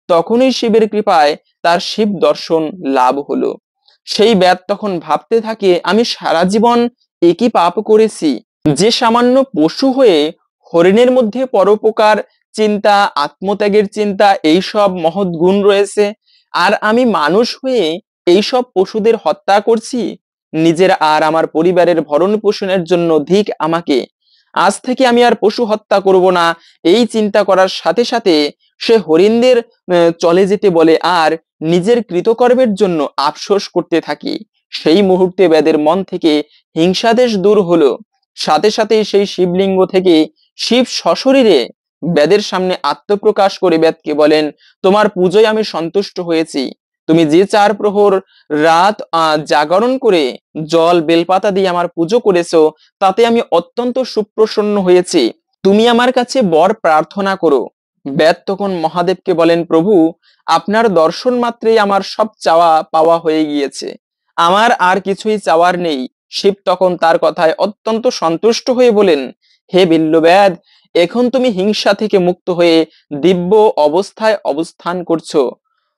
তখনই শিবের কৃপায় তার শিব দর্শন লাভ হলো। সেই ব্যাদ তখন ভাবতে থাকে, আমি সারা জীবন একই পাপ করেছি, যে সামান্য পশু হয়ে হরিণের মধ্যে পরোপকার চিন্তা, আত্মত্যাগের চিন্তা, এইসব মহৎ গুণ রয়েছে, আর আমি মানুষ হয়ে এইসব পশুদের হত্যা করছি নিজের আর আমার পরিবারের ভরণ পোষণের জন্য। ধিক আমাকে, আজ থেকে আমি আর পশু হত্যা করব না। এই চিন্তা করার সাথে সাথে সে হরিণদের চলে যেতে বলে আর নিজের কৃতকর্মের জন্য আফসোস করতে থাকি। সেই মুহূর্তে ব্যাদের মন থেকে হিংসাদেশ দূর হলো। সাথে সাথেই সেই শিবলিঙ্গ থেকে শিব সশরীরে ব্যাদের সামনে আত্মপ্রকাশ করে ব্যাদকে বলেন, তোমার পুজোয় আমি সন্তুষ্ট হয়েছি, তুমি যে 4 প্রহর রাত জাগরণ করে জল বেলপাতা দিয়ে আমার পুজো করেছো তাতে আমি অত্যন্ত সুপ্রসন্ন হয়েছি, তুমি আমার কাছে বর প্রার্থনা করো। ব্যাদ তখন মহাদেবকে বলেন, প্রভু, আপনার দর্শন মাত্রেই আমার সব চাওয়া পাওয়া হয়ে গিয়েছে, আমার আর কিছুই চাওয়ার নেই। শিব তখন তার কথায় অত্যন্ত সন্তুষ্ট হয়ে বলেন, হে বিল্লব্যাদ, এখন তুমি হিংসা থেকে মুক্ত হয়ে দিব্য অবস্থায় অবস্থান করছো।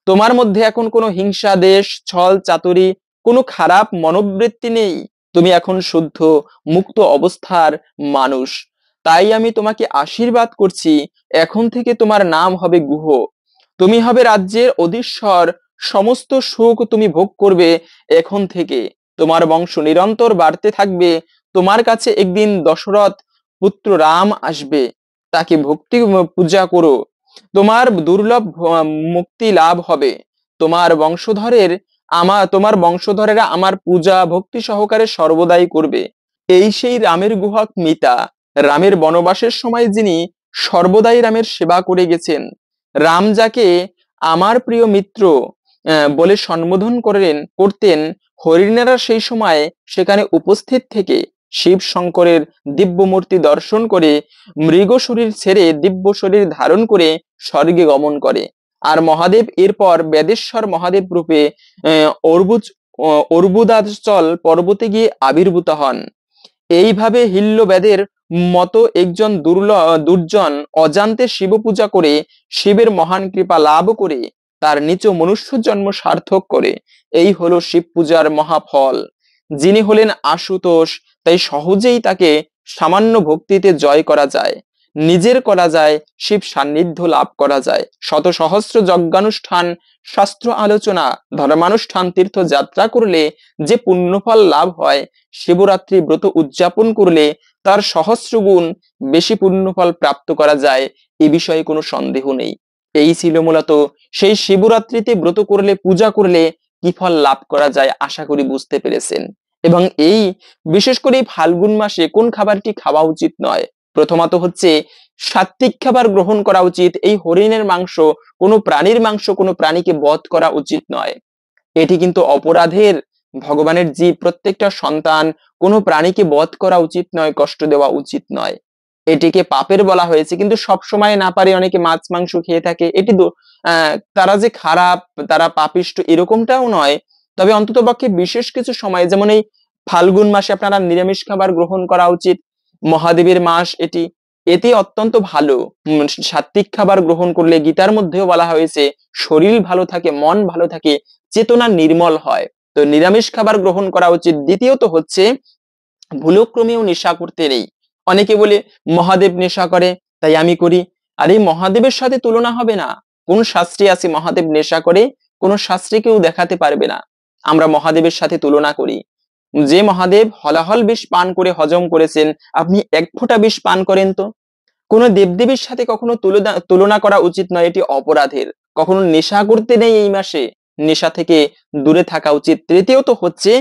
তোমার মধ্যে এখন কোনো হিংসা, দেশ, ছল চাতুরী, কোনো খারাপ মনোবৃত্তি নেই। তুমি এখন শুদ্ধ মুক্ত অবস্থার মানুষ। তাই আমি তোমাকে আশীর্বাদ করছি, এখন থেকে তোমার নাম হবে গুহ। তুমি হবে রাজ্যের অধীশ্বর। সমস্ত সুখ তুমি ভোগ করবে এখন থেকে। তোমার বংশ নিরন্তর বাড়তে থাকবে। তোমার কাছে একদিন দশরথ পুত্র রাম আসবে, তাকে ভক্তি পূজা করো। তোমার দুর্লভ মুক্তি লাভ হবে। তোমার বংশধরেরা আমার পূজা ভক্তি সহকারে সর্বদাই করবে। এই সেই রামের গুহক মিতা, রামের বনবাসের সময় যিনি সর্বদাই রামের সেবা করে গেছেন। রাম যাকে আমার প্রিয় মিত্র বলে সম্বোধন করতেন, হরিণেরা সেই সময় সেখানে উপস্থিত থেকে শিব শঙ্করের দিব্য মূর্তি দর্শন করে মৃগ শরীর ছেড়ে দিব্য শরীর ধারণ করে স্বর্গে গমন করে। আর মহাদেব এরপর বেদেশ্বর মহাদেব রূপে অর্বুদাচল পর্বতে গিয়ে আবির্ভূত হন। এইভাবে হিল্যবেদের মতো একজন দুর্জন অজান্তে শিব পূজা করে শিবের মহান কৃপা লাভ করে তার নিচ মনুষ্য জন্ম সার্থক করে। এই হলো শিব পূজার মহাফল। যিনি হলেন আশুতোষ, তাই সহজেই তাকে সামান্য ভক্তিতে জয় করা যায়, নিজের করা যায়, শিব সান্নিধ্য লাভ করা যায়। শত সহস্র যজ্ঞানুষ্ঠান, শাস্ত্র আলোচনা, ধর্মানুষ্ঠান, তীর্থ যাত্রা করলে যে পুণ্যফল লাভ হয়, শিবরাত্রি ব্রত উদযাপন করলে তার সহস্র গুণ বেশি পুণ্যফল প্রাপ্ত করা যায়, এ বিষয়ে কোনো সন্দেহ নেই। এই ছিল মূলত সেই শিবরাত্রিতে ব্রত করলে, পূজা করলে কি ফল লাভ করা যায়, আশা করি বুঝতে পেরেছেন। এবং এই বিশেষ করে ফাল্গুন মাসে কোন খাবারটি খাওয়া উচিত নয়, প্রথমত হচ্ছে সাত্বিক খাবার গ্রহণ করা উচিত। এই হরিণের মাংস, কোনো প্রাণীর মাংস, কোনো প্রাণীকে বধ করা উচিত নয়। এটি কিন্তু অপরাধের। ভগবানের জীব, প্রত্যেকটা সন্তান, কোনো প্রাণীকে বধ করা উচিত নয়, কষ্ট দেওয়া উচিত নয়। এটিকে পাপের বলা হয়েছে। কিন্তু সব সময় না পারে অনেকে মাছ মাংস খেয়ে থাকে, এটি তারা যে খারাপ, তারা পাপিষ্ট, এরকমটাও নয়। তবে অন্তত পক্ষে বিশেষ কিছু সময়, যেমন এই ফাল্গুন মাসে আপনারা নিরামিষ খাবার গ্রহণ করা উচিত। মহাদেবের মাস এটি, এতে অত্যন্ত ভালো। সাত্বিক খাবার গ্রহণ করলে গীতার মধ্যেও বলা হয়েছে শরীর ভালো থাকে, মন ভালো থাকে, চেতনা নির্মল হয়। তো নিরামিষ খাবার গ্রহণ করা উচিত। দ্বিতীয়ত হচ্ছে ভুলক্রমেও নেশা করতে নেই। অনেকে বলে মহাদেব নেশা করে তাই আমি করি। আরে মহাদেবের সাথে তুলনা হবে না। কোন শাস্ত্রে আছে মহাদেব নেশা করে? কোন শাস্ত্রে কেউ দেখাতে পারবে না। আমরা মহাদেবের সাথে তুলনা করি। যে মহাদেব হলাহল বিষ পান করে হজম করেছেন, আপনি এক ফোঁটা বিষ পান করেন তো? কোন দেবদেবীর সাথে কখনো তুলনা করা উচিত নয়, এটি অপরাধের। কখনো নেশা করতে নেই এই মাসে, নেশা থেকে দূরে থাকা উচিত। তৃতীয়ত হচ্ছে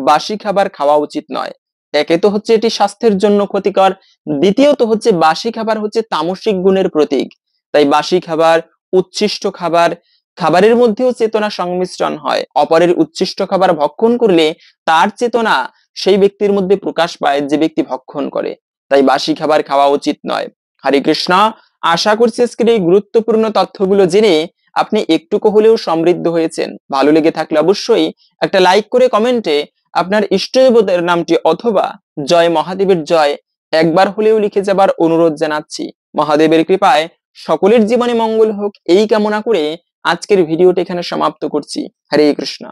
বাসি খাবার খাওয়া উচিত নয়। একে তো হচ্ছে এটি স্বাস্থ্যের জন্য ক্ষতিকর, দ্বিতীয়ত হচ্ছে বাসি খাবার হচ্ছে তামসিক গুণের প্রতীক। তাই বাসি খাবার, উচ্ছিষ্ট খাবার, খাবারের মধ্যেও চেতনা সংমিশ্রণ হয়। অপরের উচ্ছিষ্ট খাবার ভক্ষণ করলে তার চেতনা সেই ব্যক্তির মধ্যে প্রকাশ পায় যে ব্যক্তি ভক্ষণ করে। তাই বাসি খাবার খাওয়া উচিত নয়। হরে কৃষ্ণ। আশা করছি আজকের এই গুরুত্বপূর্ণ তথ্যগুলো জেনে আপনি একটুকু হলেও সমৃদ্ধ হয়েছেন। ভালো লেগে থাকলে অবশ্যই একটা লাইক করে কমেন্টে আপনার ইষ্ট দেবতার নামটি অথবা জয় মহাদেবের জয় একবার হলেও লিখে যাবার অনুরোধ জানাচ্ছি। মহাদেবের কৃপায় সকলের জীবনে মঙ্গল হোক, এই কামনা করে আজকের ভিডিওটি এখানে সমাপ্ত করছি। হরে কৃষ্ণ।